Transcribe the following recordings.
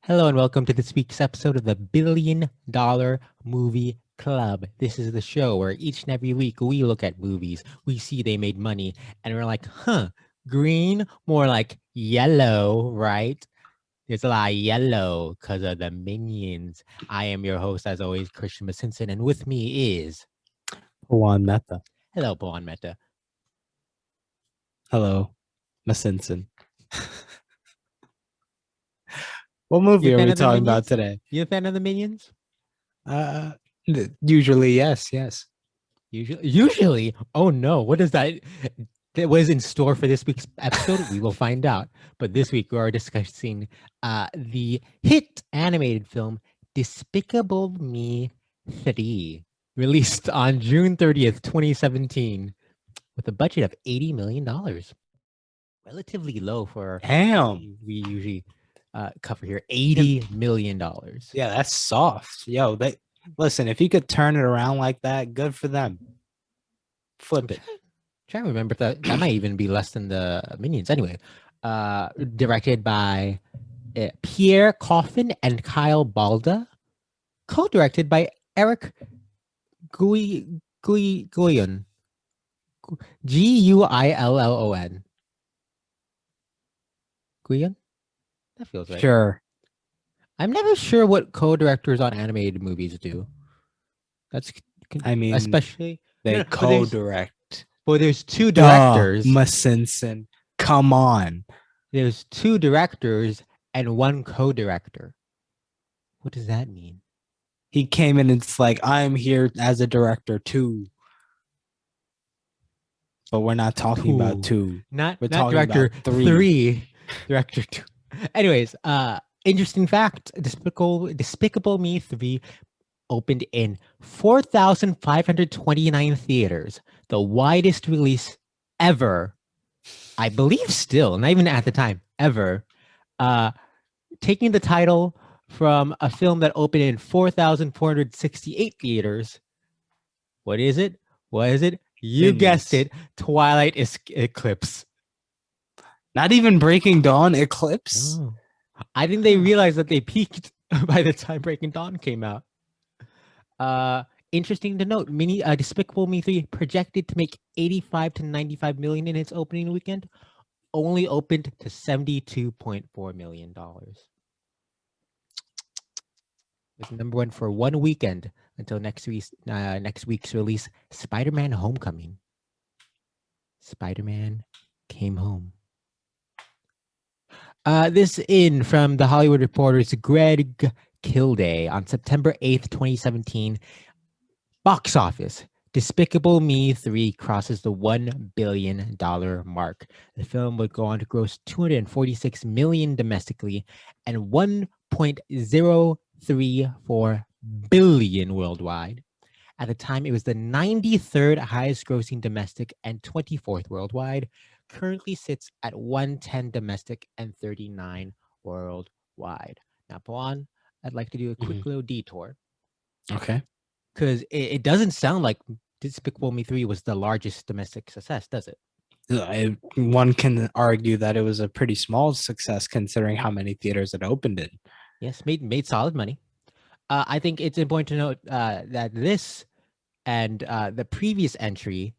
Hello and welcome to this week's episode of the $1 Billion Movie Club. This is the show where each and every week we look at movies, we see they made money, and we're like, green, more like yellow, right? There's a lot of yellow because of the minions. I am your host, as always, Christian Simpson, and with me is Pawan Mehta. hello, Pawan Mehta. Hello, Masinson. What movie You a are fan we of the talking about minions? today? You a fan of the minions? Uh, Usually, yes. Usually. Oh no, what is that? That was in store for this week's episode? We will find out. But this week we are discussing the hit animated film Despicable Me 3, released on June 30th, 2017, with a budget of $80 million. Relatively low for Damn. we usually cover here. $80 million. Yeah, that's soft. Yo, listen. If you could turn it around like that, good for them. Flip it. Trying to remember if that might even be less than the minions. Anyway, directed by Pierre, Coffin, and Kyle Balda, co-directed by Eric Guillon, Guillon, Guillon. Guillon? That feels right. Sure. I'm never sure what co-directors on animated movies do. I mean, especially they co-direct. Well, there's two directors. Masinson. Come on. There's two directors and one co-director. What does that mean? He came in and it's like, I'm here as a director too. But we're not talking about two. We're not talking director about three. Director two. Anyways, interesting fact: Despicable Me 3 opened in 4,529 theaters, the widest release ever. I believe still, not even at the time, ever. Taking the title from a film that opened in 4,468 theaters. What is it? What is it? You guessed it. Twilight Eclipse. Not even Breaking Dawn Eclipse? Oh. I think they realized that they peaked by the time Breaking Dawn came out. Interesting to note, Despicable Me 3 projected to make 85 to 95 million in its opening weekend, only opened to $72.4 million. It was number one for one weekend until next week's release, Spider-Man Homecoming. Spider-Man came home. This in from The Hollywood Reporter's Greg Kilday on September 8th, 2017. Box office. Despicable Me 3 crosses the $1 billion mark. The film would go on to gross $246 million domestically and $1.034 billion worldwide. At the time, it was the 93rd highest grossing domestic and 24th worldwide. Currently sits at 110 domestic and 39 worldwide. Now, Pawan, I'd like to do a quick little detour. Okay. Because it doesn't sound like Despicable Me 3 was the largest domestic success, does it? One can argue that it was a pretty small success considering how many theaters it opened in. Yes, made solid money. I think it's important to note that this and the previous entry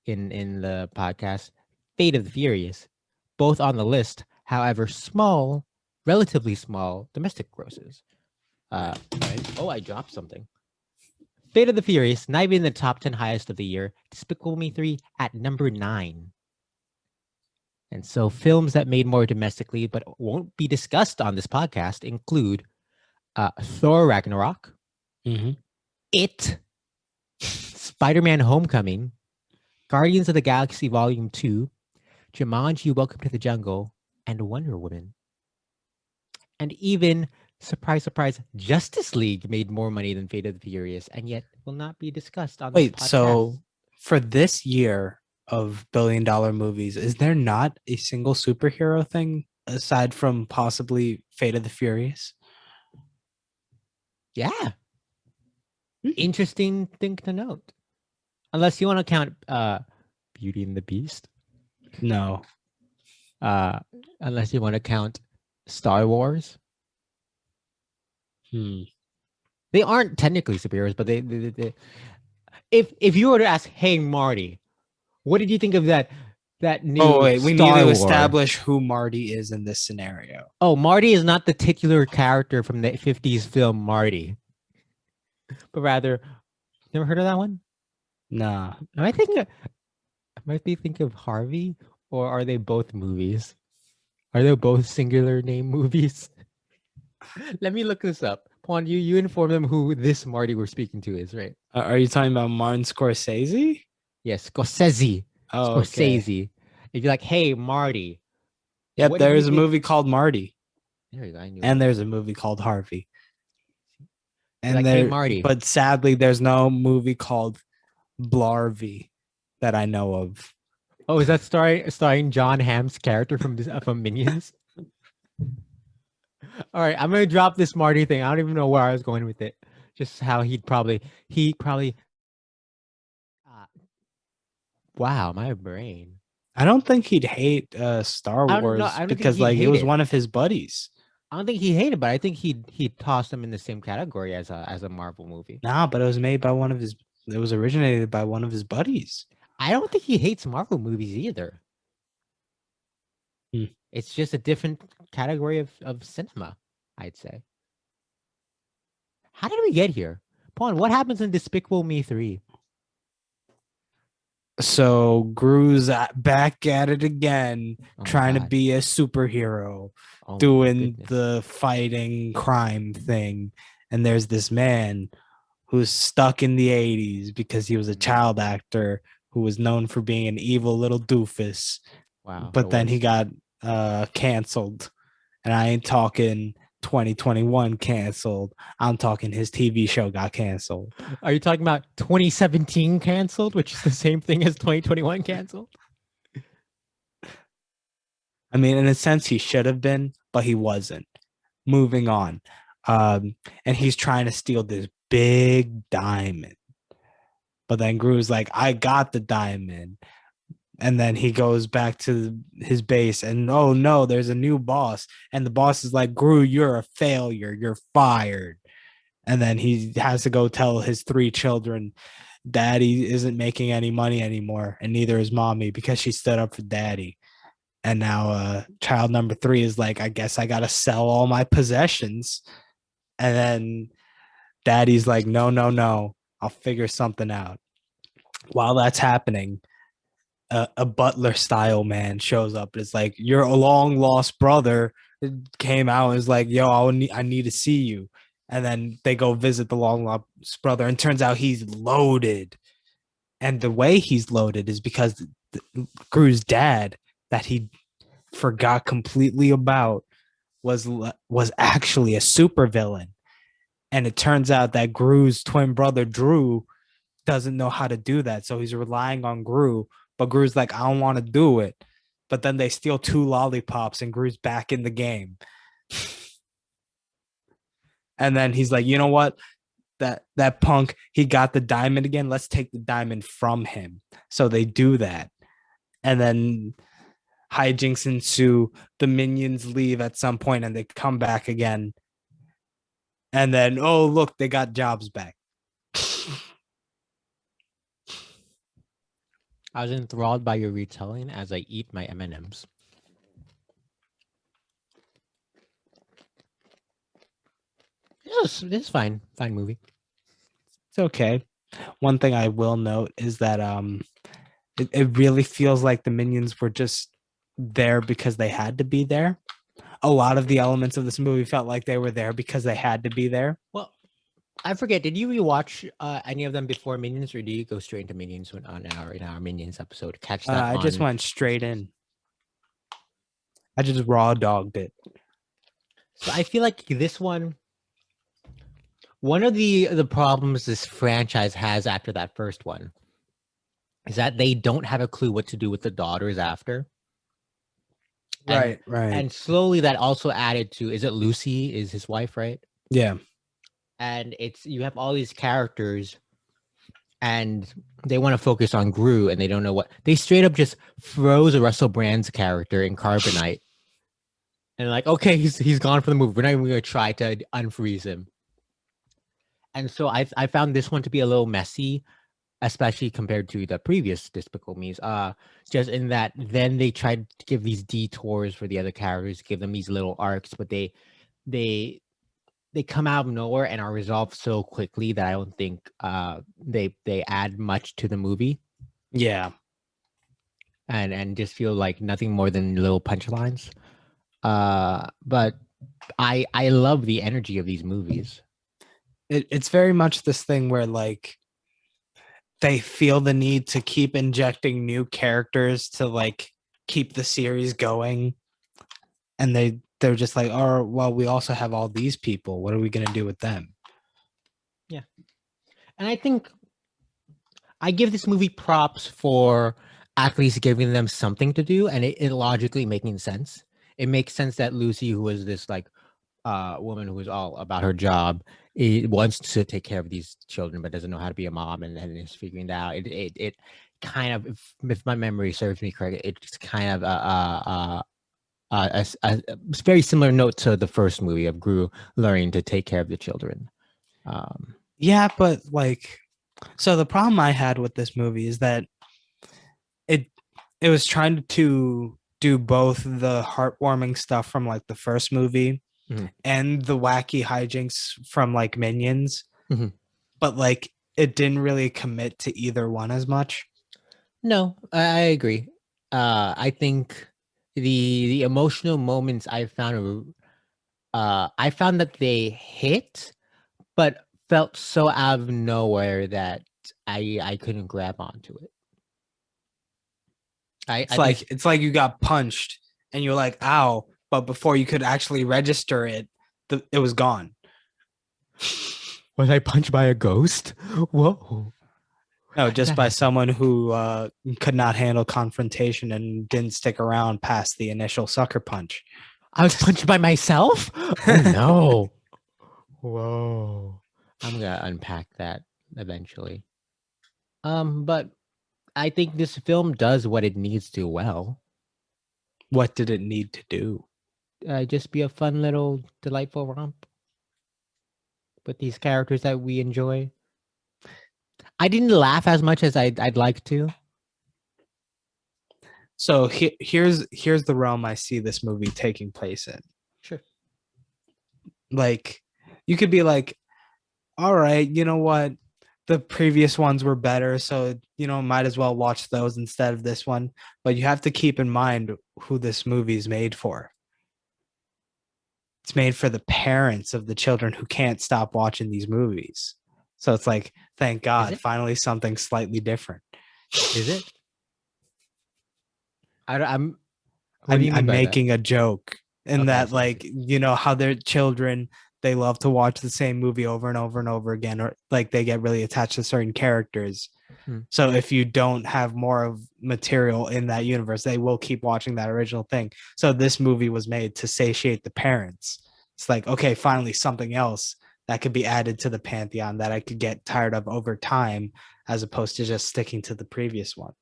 in the podcast, Fate of the Furious, both on the list, however small, relatively small domestic grosses. Right. Oh, I dropped something. Fate of the Furious, not even in the top 10 highest of the year. Despicable Me 3 at number 9. And so films that made more domestically but won't be discussed on this podcast include Thor Ragnarok, It, Spider-Man Homecoming, Guardians of the Galaxy Volume 2, Jumanji Welcome to the Jungle, and Wonder Woman. And even, surprise, surprise, Justice League made more money than Fate of the Furious, and yet will not be discussed on this podcast. So for this year of billion-dollar movies, is there not a single superhero thing aside from possibly Fate of the Furious? Yeah. Interesting thing to note. Unless you want to count Beauty and the Beast. No. Unless you want to count Star Wars. Hmm. They aren't technically superheroes, but they if you were to ask, hey Marty, what did you think of that Oh new wait, we need Star to War? establish who Marty is in this scenario. Oh, Marty is not the titular character from the 50s film Marty, but rather, never heard of that one? Nah. Am I thinking? Am I thinking of Harvey, or are they both movies? Are they both singular name movies? Let me look this up. Pawn, you inform them who this Marty we're speaking to is, right? Are you talking about Martin Scorsese? Yes, Scorsese. Oh, okay. Scorsese. If you're like, hey Marty, Yep, what did you there's a think? movie called Marty, There you go. I knew it. and there's a movie called Harvey. You're And like, hey there, Marty. but sadly, there's no movie called Blarvey that I know of. Oh, is that starring John Hamm's character from Minions? All right, I'm gonna drop this Marty thing. I don't even know where I was going with it. Just how he probably. Uh, wow, my brain. I don't think he'd hate Star I don't know. Wars I don't think because he'd like it hate was it. one of his buddies. I don't think he hated, but I think he'd toss them in the same category as a Marvel movie. Nah, but it was made by one of his. It was originated by one of his buddies. I don't think he hates Marvel movies either. Hmm. It's just a different category of cinema, I'd say. How did we get here? Pawn, what happens in Despicable Me 3? So Gru's back at it again, Oh my trying to god. be a superhero, Oh my doing goodness. the fighting crime thing. And there's this man who's stuck in the 80s because he was a Mm, child actor who was known for being an evil little doofus. wow, the But then he worst. got canceled. And I ain't talking 2021 canceled. I'm talking his TV show got canceled. Are you talking about 2017 canceled, which is the same thing as 2021 canceled? I mean, in a sense, he should have been, but he wasn't. Moving on. And he's trying to steal this big diamond. But then Gru's like, I got the diamond. And then he goes back to his base and oh no, there's a new boss. And the boss is like, Gru, you're a failure. You're fired. And then he has to go tell his three children, Daddy isn't making any money anymore. And neither is mommy because she stood up for daddy. And now child number three is like, I guess I gotta sell all my possessions. And then daddy's like, no, no, no, I'll figure something out. While that's happening, a butler style man shows up. It's like, your long lost brother came out and is like, yo, I need to see you. And then they go visit the long lost brother, and turns out he's loaded. And the way he's loaded is because Gru's dad, that he forgot completely about, was actually a supervillain. And it turns out that Gru's twin brother Drew doesn't know how to do that, so he's relying on Gru. But Gru's like, I don't want to do it. But then they steal two lollipops, and Gru's back in the game. And then he's like, you know what? That punk, he got the diamond again. Let's take the diamond from him. So they do that. And then hijinks ensue. The minions leave at some point and they come back again. And then, oh, look, they got jobs back. I was enthralled by your retelling as I eat my M&Ms. This is fine. Fine movie. It's okay. One thing I will note is that it really feels like the minions were just there because they had to be there. A lot of the elements of this movie felt like they were there because they had to be there. Well, I forget. Did you rewatch any of them before Minions, or do you go straight into Minions in our Minions episode? Catch that I just on. went straight in. I just raw dogged it. So I feel like this one of the problems this franchise has after that first one is that they don't have a clue what to do with the daughters after. Right. And slowly that also added to, is it Lucy is his wife, right? Yeah. And it's, you have all these characters and they want to focus on Gru and they don't know what, they straight up just froze a Russell Brand's character in Carbonite. And like, okay, he's gone for the movie. We're not even going to try to unfreeze him. And so I found this one to be a little messy, especially compared to the previous Despicable Me's. Just in that then they tried to give these detours for the other characters, give them these little arcs, but they they come out of nowhere and are resolved so quickly that I don't think they add much to the movie, Yeah. and just feel like nothing more than little punchlines. But I love the energy of these movies. It's very much this thing where like they feel the need to keep injecting new characters to like keep the series going, and they're just like, oh well, we also have all these people, what are we going to do with them? Yeah. And I think I give this movie props for at least giving them something to do, and it logically making sense. It makes sense that Lucy, who is this like woman who is all about her job, wants to take care of these children but doesn't know how to be a mom, and is figuring it out. It kind of, if my memory serves me correct, it's kind of a very similar note to the first movie of Gru learning to take care of the children. Yeah, but like, so the problem I had with this movie is that it it was trying to do both the heartwarming stuff from like the first movie Mhm. and the wacky hijinks from like Minions, Mhm. but like it didn't really commit to either one as much. No, I agree. I think the emotional moments I found that they hit, but felt so out of nowhere that I couldn't grab onto it. I think It's like you got punched and you're like, ow, but before you could actually register it, it was gone. was I punched by a ghost? Whoa! No, How did just that by happen? someone who could not handle confrontation and didn't stick around past the initial sucker punch. I was punched by myself? Oh no! Whoa! I'm gonna unpack that eventually. But I think this film does what it needs to well. What did it need to do? Just be a fun little delightful romp with these characters that we enjoy. I didn't laugh as much as I'd like to. So here's the realm I see this movie taking place in. Sure. Like, you could be like, all right, you know what? The previous ones were better, so might as well watch those instead of this one. But you have to keep in mind who this movie is made for. It's made for the parents of the children who can't stop watching these movies. So it's like, thank Is God, it? finally something slightly different. Is it? I'm. What do I'm you mean I'm by that? making a joke in Okay, I that, see. I like, see. how their children, they love to watch the same movie over and over and over again, or like they get really attached to certain characters. Hmm. So if you don't have more of material in that universe, they will keep watching that original thing. So this movie was made to satiate the parents. It's like, okay, finally something else that could be added to the pantheon that I could get tired of over time, as opposed to just sticking to the previous one.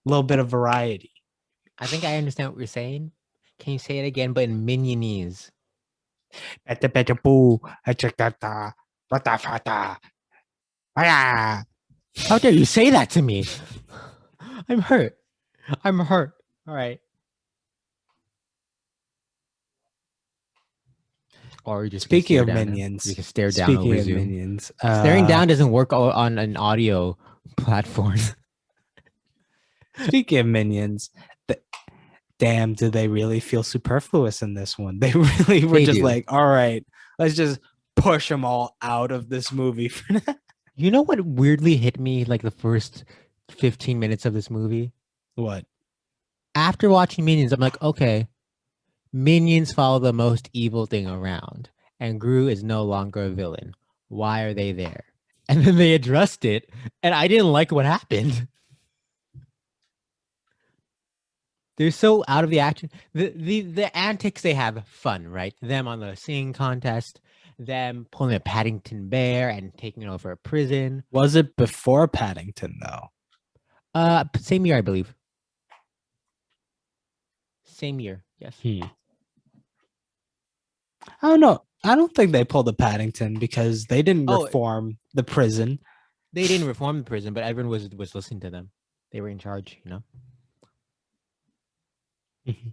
A little bit of variety. I think I understand what you're saying. Can you say it again, but in Minionese? How dare you say that to me? I'm hurt. I'm hurt. All right. Or you just can Speaking stare of down now. You minions, can stare down speaking over of Zoom. minions, Staring down doesn't work on an audio platform. speaking of minions, th- damn, do they really feel superfluous in this one? They really were They just do. like, all right, let's just push them all out of this movie for now. You know what weirdly hit me like the first 15 minutes of this movie? What? After watching Minions, I'm like, okay, Minions follow the most evil thing around, and Gru is no longer a villain. Why are they there? And then they addressed it, and I didn't like what happened. They're so out of the action. The antics they have fun, right? Them on the singing contest, them pulling a Paddington Bear and taking over a prison. Was it before Paddington though? Same year, I believe. Same year, yes. I don't know. I don't think they pulled a Paddington because they didn't Oh, reform the prison. they didn't reform the prison, but everyone was listening to them. They were in charge, you know. Mhm.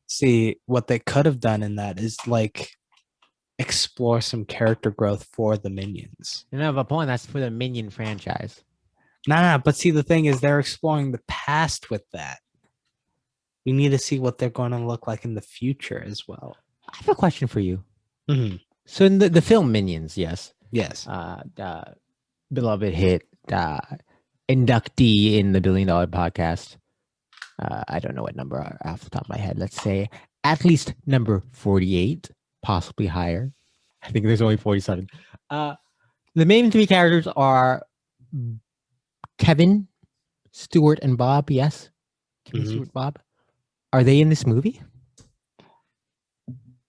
See, what they could have done in that is like explore some character growth for the minions. You have a point. That's for the Minion franchise. No, but see, the thing is, they're exploring the past with that. We need to see what they're going to look like in the future as well. I have a question for you. Mm-hmm. So in the film Minions, yes, Yes. beloved hit, inductee in the $1 Billion Podcast. I don't know what number off the top of my head. Let's say at least number 48, possibly higher. I think there's only 47. The main three characters are Kevin, Stuart, and Bob. Yes, Kevin, Stuart, Bob. Are they in this movie?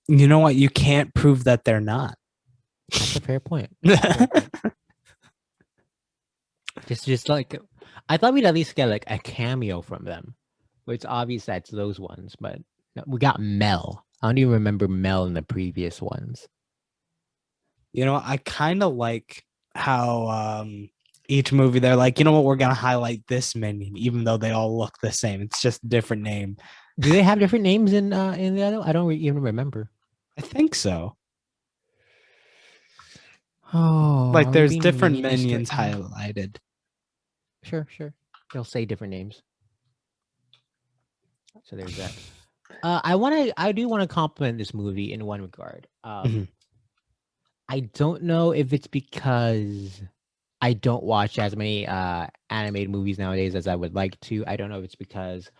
You know what? You can't prove that they're not. That's a fair point. Just like I thought we'd at least get like a cameo from them. But it's obvious that's those ones, but no, we got Mel. I don't even remember Mel in the previous ones. You know, I kind of like how each movie they're like, you know what, we're gonna highlight this minion, even though they all look the same. It's just a different name. Do they have different names in the other? I don't even remember. I think so. Oh, like there's different minions highlighted. Sure. They'll say different names. So there's that. I do want to compliment this movie in one regard. I don't know if it's because I don't watch as many animated movies nowadays as I would like to. I don't know if it's because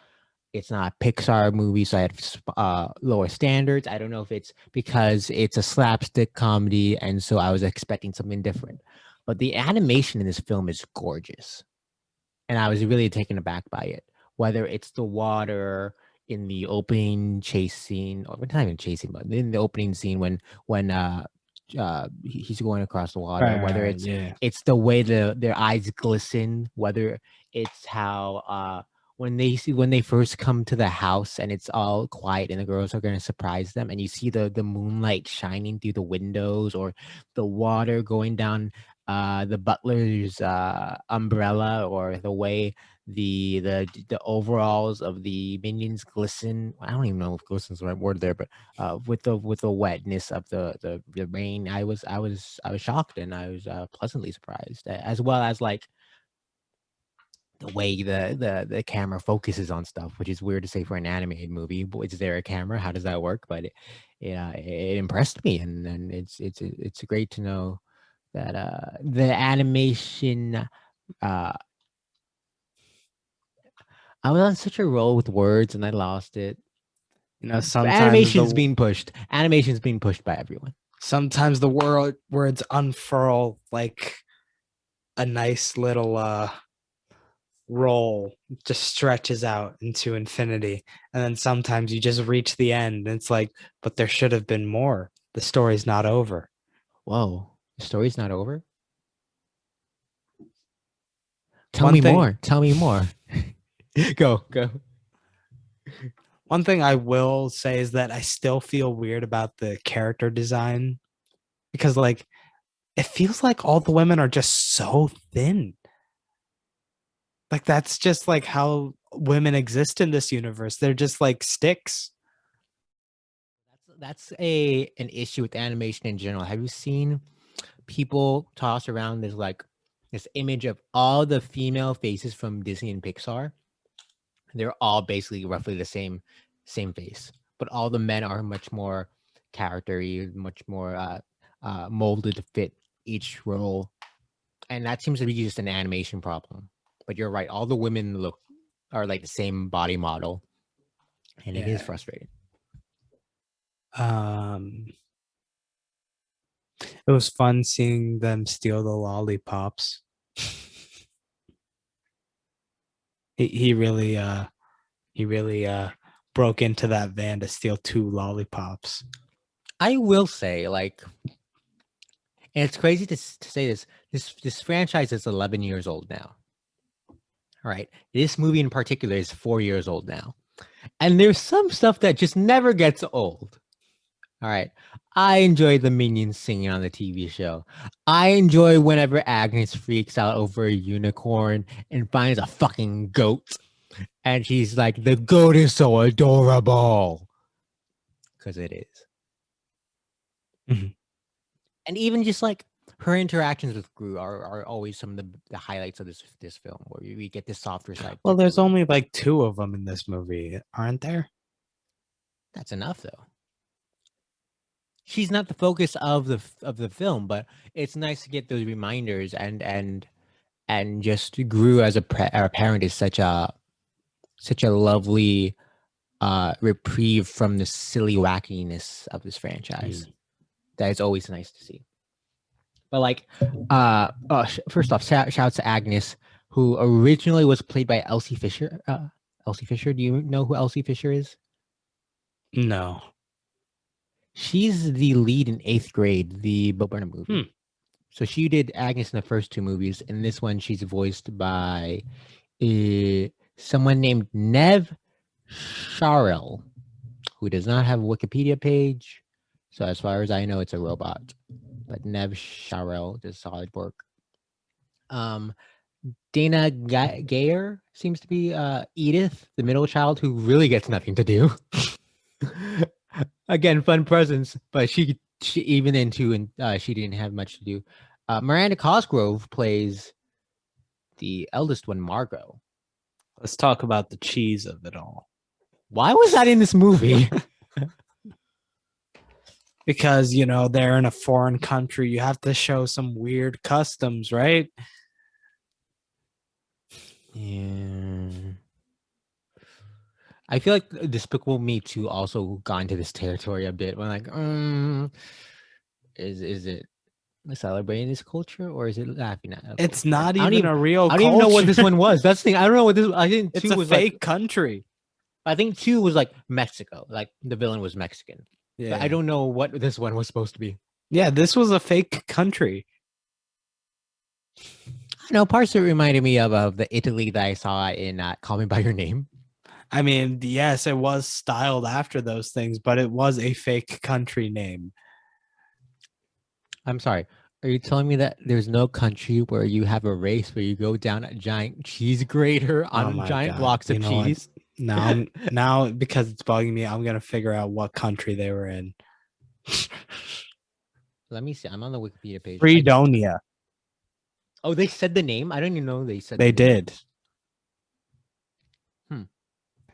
it's not a Pixar movie, so I have lower standards. I don't know if it's because it's a slapstick comedy, and so I was expecting something different. But the animation in this film is gorgeous, and I was really taken aback by it. Whether it's the water in the opening chase scene, or not even chasing, but in the opening scene when he's going across the water, whether it's the way their eyes glisten, whether it's how when they first come to the house and it's all quiet and the girls are going to surprise them, and you see the moonlight shining through the windows, or the water going down the butler's umbrella, or the way the overalls of the minions glisten. I don't even know if glisten is the right word there, but with the wetness of the rain, I was shocked, and I was pleasantly surprised, as well as like the way the camera focuses on stuff, which is weird to say for an animated movie. Is there a camera? How does that work? But it impressed me, and it's great to know that the animation. I was on such a roll with words and I lost it. You know, sometimes animation's being pushed. Animation's being pushed by everyone. Sometimes the words unfurl like a nice little roll, just stretches out into infinity. And then sometimes you just reach the end and it's like, but there should have been more. The story's not over. Whoa, the story's not over? Tell me more. Go. One thing I will say is that I still feel weird about the character design, because like it feels like all the women are just so thin. Like that's just like how women exist in this universe. They're just like sticks. That's an issue with animation in general. Have you seen people toss around this image of all the female faces from Disney and Pixar? They're all basically roughly the same face, but all the men are much more character-y, much more molded to fit each role, and that seems to be just an animation problem. But you're right, all the women are like the same body model, and it is frustrating. It was fun seeing them steal the lollipops. he really broke into that van to steal 2 lollipops. I will say, like, and it's crazy to say this franchise is 11 years old now. All right, this movie in particular is 4 years old now, and there's some stuff that just never gets old. All right. I enjoy the minions singing on the TV show. I enjoy whenever Agnes freaks out over a unicorn and finds a fucking goat. And she's like, the goat is so adorable. Because it is. Mhm. And even just like her interactions with Gru are always some of the highlights of this film, where we get this softer side Well, to there's Gru. only like two of them in this movie, aren't there? That's enough, though. She's not the focus of the film, but it's nice to get those reminders and just Gru as a parent is such a lovely reprieve from the silly wackiness of this franchise. That is always nice to see. But like, first off, shouts to Agnes, who originally was played by Elsie Fisher. Elsie Fisher, do you know who Elsie Fisher is? No. She's the lead in Eighth Grade, the Bo Burnham movie. So she did Agnes in the first two movies. In this one, she's voiced by someone named Nev Sharel, who does not have a Wikipedia page. So as far as I know, it's a robot. But Nev Sharel does solid work. Dana Gayer seems to be Edith, the middle child, who really gets nothing to do. Again, fun presence, but she even in two and she didn't have much to do. Miranda Cosgrove plays the eldest one, Margot. Let's talk about the cheese of it all. Why was that in this movie? Because, you know, they're in a foreign country. You have to show some weird customs, right? Yeah. I feel like Despicable Me 2 also got into this territory a bit. When like, is it celebrating this culture or is it laughing at it? It's not even a real culture. I don't even know what this one was. That's the thing. I don't know what this. I think it's two a was fake like, country. I think 2 was like Mexico. Like the villain was Mexican. Yeah. But I don't know what this one was supposed to be. Yeah, this was a fake country. I know parts of it reminded me of the Italy that I saw in Call Me by Your Name. I mean, yes, it was styled after those things, but it was a fake country name. I'm sorry. Are you telling me that there's no country where you have a race where you go down a giant cheese grater on giant blocks of cheese? Now because it's bugging me, I'm gonna figure out what country they were in. Let me see. I'm on the Wikipedia page. Freedonia. Oh, they said the name? I don't even know they said they did.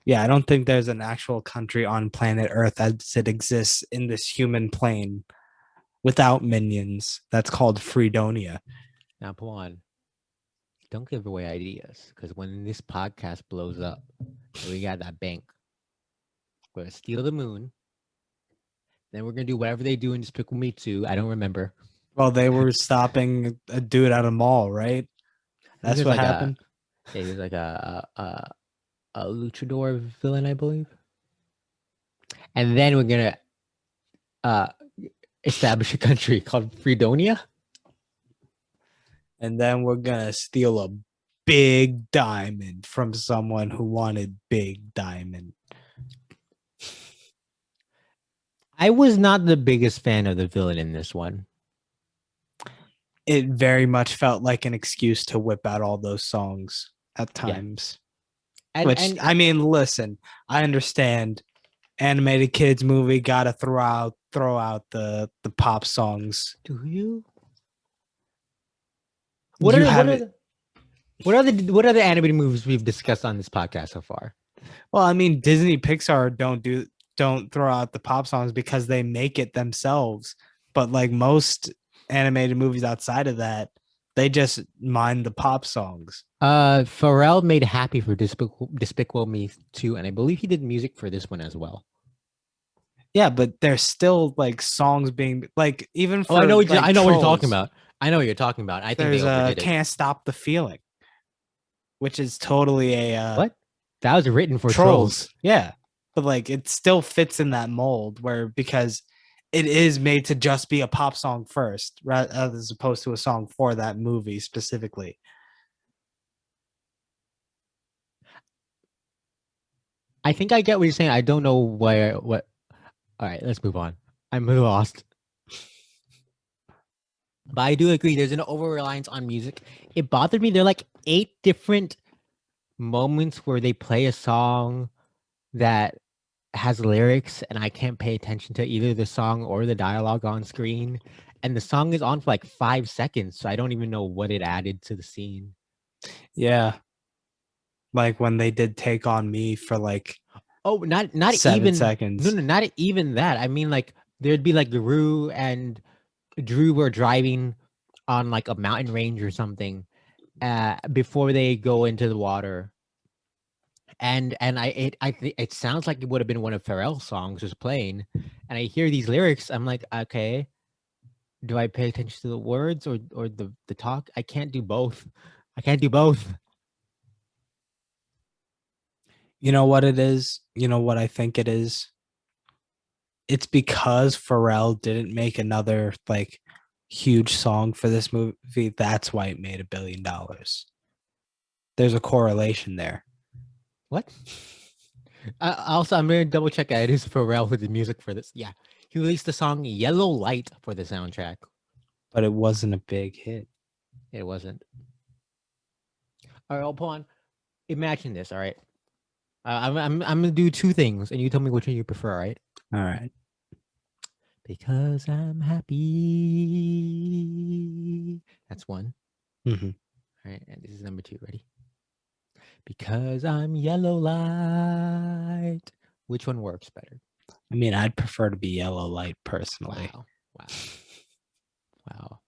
Yeah, I don't think there's an actual country on planet Earth as it exists in this human plane without minions. That's called Freedonia. Now, Pawan, don't give away ideas, because when this podcast blows up, we got that bank. We're gonna steal the moon. Then we're gonna do whatever they do in Despicable Me 2. I don't remember. Well, they were stopping a dude at a mall, right? That's what happened. Yeah, he was like a luchador villain, I believe. And then we're gonna establish a country called Freedonia. And then we're gonna steal a big diamond from someone who wanted big diamond. I was not the biggest fan of the villain in this one. It very much felt like an excuse to whip out all those songs at times. Yeah. I mean, listen, I understand animated kids movie gotta throw out the pop songs. Do you? What are the animated movies we've discussed on this podcast so far? Well, I mean, Disney Pixar don't throw out the pop songs because they make it themselves. But like most animated movies outside of that, they just mind the pop songs. Pharrell made Happy for Despicable Me 2, and I believe he did music for this one as well. Yeah, but there's still like songs being like even for I know what you're talking about. I know what you're talking about. I think there's Can't Stop the Feeling, which is totally a what? That was written for Trolls. Yeah. But like it still fits in that mold where because it is made to just be a pop song first, rather as opposed to a song for that movie specifically. I think I get what you're saying. I don't know what. All right, let's move on. I'm lost. But I do agree. There's an over reliance on music. It bothered me. There are like 8 different moments where they play a song that has lyrics, and I can't pay attention to either the song or the dialogue on screen. And the song is on for like 5 seconds, so I don't even know what it added to the scene. Yeah. Like when they did Take on Me for like Oh, not 7 even seconds. no, not even that. I mean, like there'd be like Guru and Drew were driving on like a mountain range or something before they go into the water. And it sounds like it would have been one of Pharrell's songs just playing. And I hear these lyrics, I'm like, okay, do I pay attention to the words or the talk? I can't do both. I can't do both. You know what it is? You know what I think it is? It's because Pharrell didn't make another like huge song for this movie. That's why it made $1 billion. There's a correlation there. What? Also, I'm gonna double check that it is Pharrell who did music for this. Yeah, he released the song "Yellow Light" for the soundtrack. But it wasn't a big hit. It wasn't. All right, Pawan, imagine this. All right, I'm gonna do 2 things, and you tell me which one you prefer. All right? All right. Because I'm happy. That's one. Mm-hmm. All right, and this is number 2. Ready? Because I'm yellow light. Which one works better? I mean, I'd prefer to be Yellow Light personally. Wow. Wow. Wow.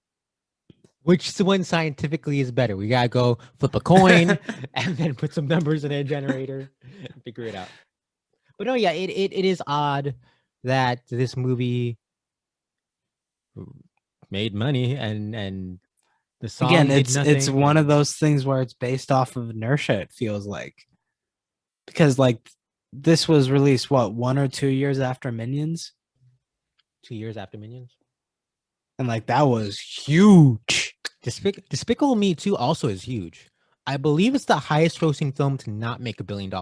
Which one scientifically is better? We gotta go flip a coin and then put some numbers in a generator and figure it out. But no, yeah, it is odd that this movie made money and the song Again, did it's nothing. one of those things where it's based off of inertia, it feels like. Because like this was released what, 1 or 2 years after Minions? 2 years after Minions. And like that was huge. Despicable Me 2 also is huge. I believe it's the highest grossing film to not make $1 billion.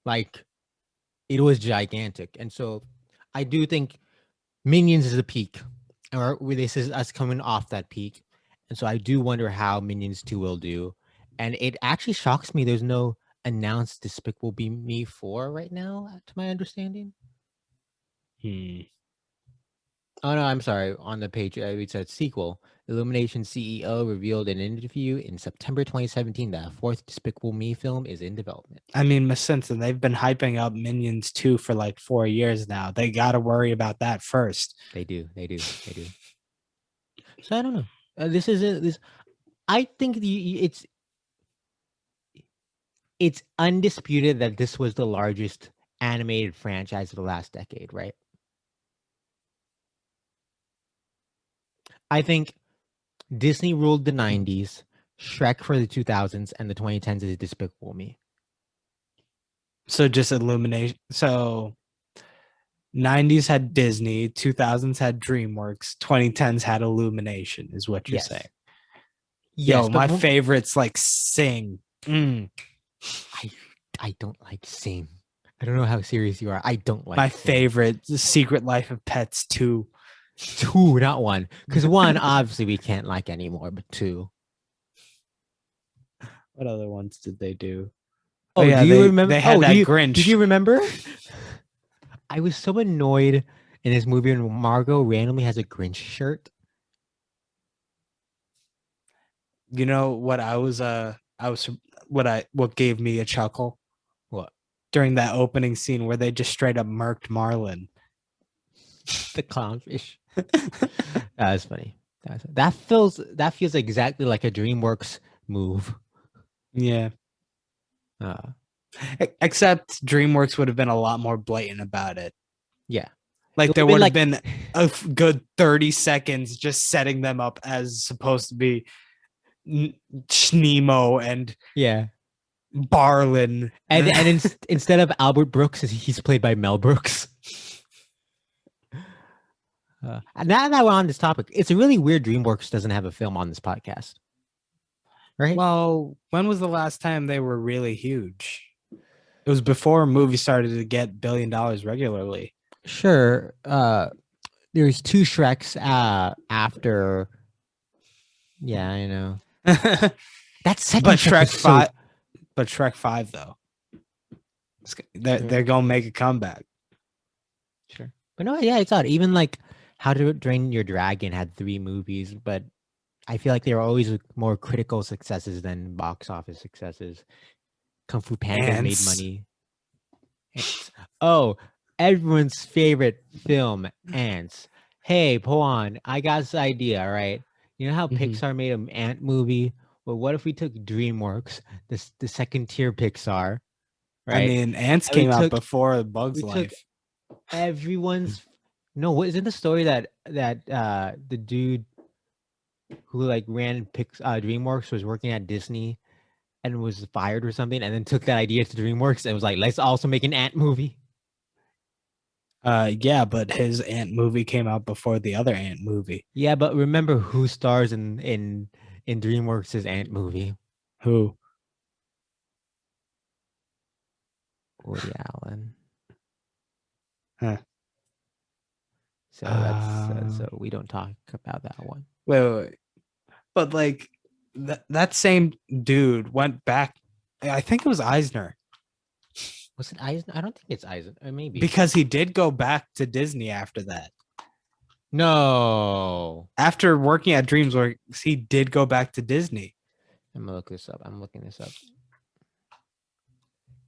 Like, it was gigantic. And so I do think Minions is a peak, or this is us coming off that peak. And so I do wonder how Minions 2 will do. And it actually shocks me there's no announced Despicable Me 4 right now, to my understanding. Oh no, I'm sorry. On the page, it said sequel. Illumination CEO revealed in an interview in September 2017 that a 4th Despicable Me film is in development. I mean, Miss Simpson, they've been hyping up Minions 2 for like 4 years now. They got to worry about that first. They do. So I don't know. This is this. I think it's undisputed that this was the largest animated franchise of the last decade, right? I think Disney ruled the 90s, Shrek for the 2000s, and the 2010s is Despicable Me. So just Illumination. So 90s had Disney, 2000s had DreamWorks, 2010s had Illumination, is what you're saying. Yes, Yo, my favorite's like Sing. I don't like Sing. I don't know how serious you are. I don't like my Sing. favorite, The Secret Life of Pets 2. 2, not 1. Because 1, obviously, we can't like anymore, but 2. What other ones did they do? Oh, yeah, do you remember? They had that Grinch. Did you remember? I was so annoyed in this movie when Margot randomly has a Grinch shirt. You know what what gave me a chuckle? What? During that opening scene where they just straight up murked Marlin. The clownfish. That's funny. That feels exactly like a DreamWorks move. Yeah. Except DreamWorks would have been a lot more blatant about it. Yeah. Like there would have been a good 30 seconds just setting them up as supposed to be Schneemo and Barlin. And instead of Albert Brooks, he's played by Mel Brooks. Now that we're on this topic, it's really weird DreamWorks doesn't have a film on this podcast. Right? Well, when was the last time they were really huge? It was before movies started to get $1 billion regularly. Sure. There's two Shreks after. Yeah, I know. That second but Shrek Shrek was so. 5, but Shrek 5 though, they're Sure, gonna make a comeback. sure. But no, yeah, it's odd. Even like How to Train Your Dragon had 3 movies, but I feel like they were always more critical successes than box office successes. Kung Fu Pandas made Ants. money. Ants. Oh, everyone's favorite film, Ants. Hey, Poan, I got this idea, all right? You know how Mhm. Pixar made an Ant movie? Well, what if we took DreamWorks, the second tier Pixar, I right? mean, Ants And we came out took before Bug's we took Life. everyone's no, what isn't the story that the dude who like ran DreamWorks was working at Disney and was fired or something, and then took that idea to DreamWorks and was like, let's also make an Ant movie. Yeah, but his Ant movie came out before the other Ant movie. Yeah, but remember who stars in DreamWorks' Ant movie? Who? Woody Allen. Huh. So that's Uh, so we don't talk about that one. wait. But like that same dude went back. I think it was Eisner Was it Eisen? I don't think it's Eisen. Or maybe. because he did go back to Disney after that. No. After working at DreamWorks, he did go back to Disney. I'm gonna look this up. I'm looking this up.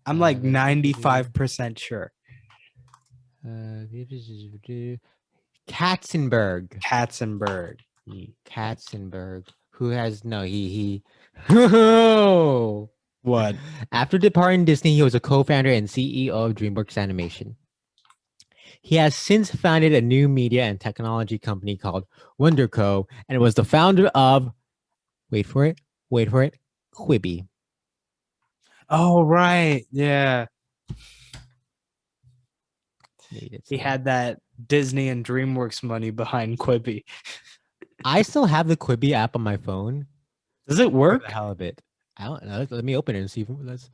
I'm like Uh, 95% sure. Katzenberg. Katzenberg. Katzenberg. Who has no he Oh. What? After departing Disney, he was a co-founder and CEO of DreamWorks Animation. He has since founded a new media and technology company called WonderCo and was the founder of, wait for it, Quibi. Oh, right. Yeah. He had that Disney and DreamWorks money behind Quibi. I still have the Quibi app on my phone. Does it For the work? hell of it. I don't know. Let me open it and see if let's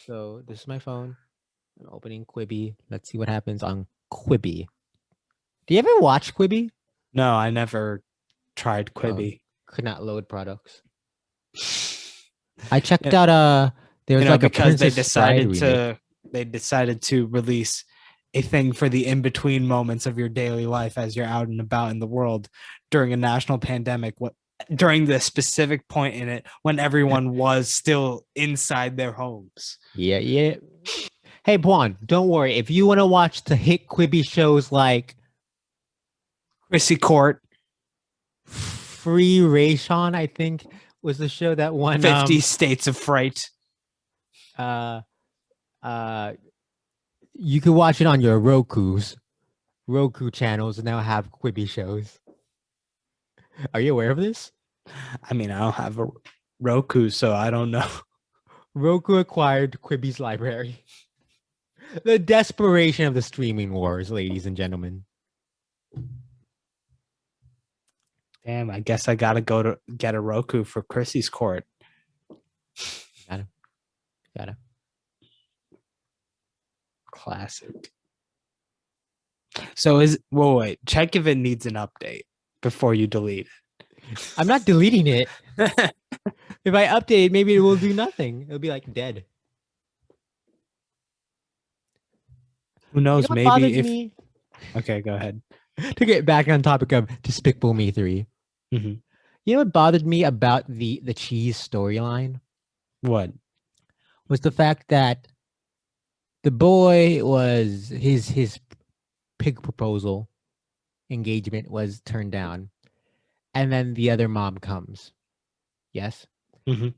so this is my phone. I'm opening Quibi. Let's see what happens on Quibi. Do you ever watch Quibi? No, I never tried Oh, Quibi. could not load products. I checked out there's like a Because Princess Bride remake. they decided to release a thing for the in between moments of your daily life as you're out and about in the world during a national pandemic. What during the specific point in it when everyone was still inside their homes. Yeah, yeah. Hey, Puan, don't worry. If you want to watch the hit Quibi shows like Chrissy Court, Free Rayshon, I think was the show that won 50 States of Fright. uh you can watch it on your Roku channels now have Quibi shows. Are you aware of this? I mean, I don't have a Roku, so I don't know. Roku acquired Quibi's library. The desperation of the streaming wars, ladies and gentlemen. Damn, I guess I gotta go to get a Roku for Chrissy's Court. Gotta. Classic. So wait, check if it needs an update before you delete I'm not deleting it. it. If I update it, maybe it will do nothing. It'll be like dead. Who knows? What Maybe bothered if. me Okay, go ahead. to get back on topic of Despicable Me 3. Mm-hmm. You know what bothered me about the cheese storyline What? was the fact that the boy was his pig proposal engagement was turned down, and then the other mom comes. Yes. Mm-hmm.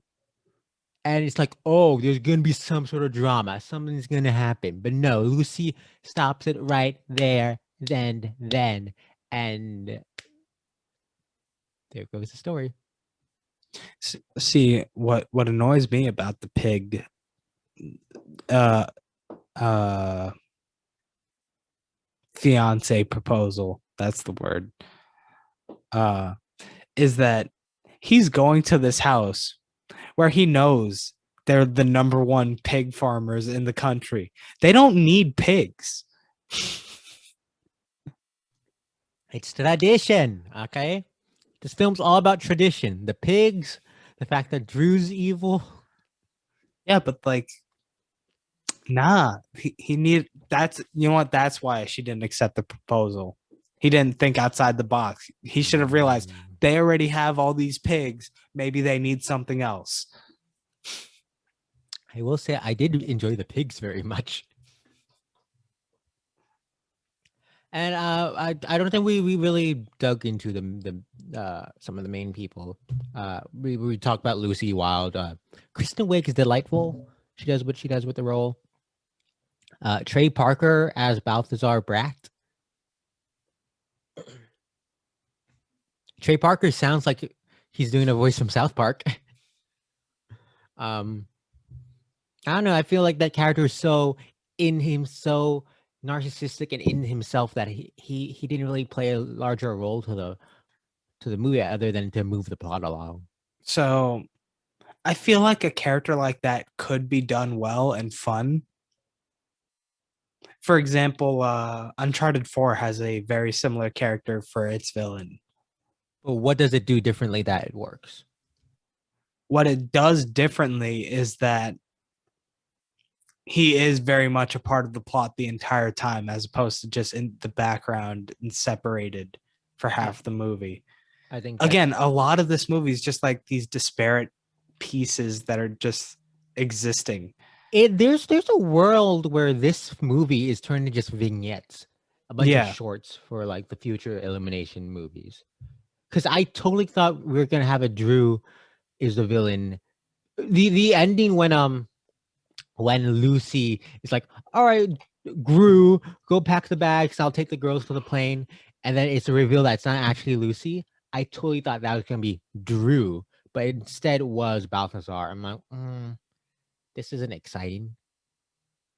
And it's like, oh, there's gonna be some sort of drama. Something's gonna happen. But no, Lucy stops it right there, then, and there goes the story. See what annoys me about the pig uh fiance proposal, that's the word, is that he's going to this house where he knows they're the #1 pig farmers in the country. They don't need pigs. It's tradition, okay? This film's all about tradition. The pigs, the fact that Drew's evil. Yeah, but like, nah, he need that's you know what? That's why she didn't accept the proposal. He didn't think outside the box. He should have realized Mm, they already have all these pigs. Maybe they need something else. I will say I did enjoy the pigs very much. And I don't think we really dug into the some of the main people. We talked about Lucy Wilde. Kristen Wiig is delightful. She does what she does with the role. Trey Parker as Balthazar Bratt. Trey Parker sounds like he's doing a voice from South Park. um, I don't know. I feel like that character is so in him, so narcissistic and in himself that he didn't really play a larger role to the movie other than to move the plot along. So I feel like a character like that could be done well and fun. For example, Uncharted 4 has a very similar character for its villain. But what does it do differently that it works? What it does differently is that he is very much a part of the plot the entire time, as opposed to just in the background and separated for half the movie. I think Again, that's a lot of this movie is just like these disparate pieces that are just existing. there's a world where this movie is turned into just vignettes, a bunch of Yeah. shorts for like the future Elimination movies. Because I totally thought we were gonna have a Drew is the villain. The ending when Lucy is like, all right, Gru, go pack the bags, I'll take the girls for the plane, and then it's a reveal that it's not actually Lucy. I totally thought that was gonna be Drew, but instead it was Balthazar. I'm like, this isn't exciting.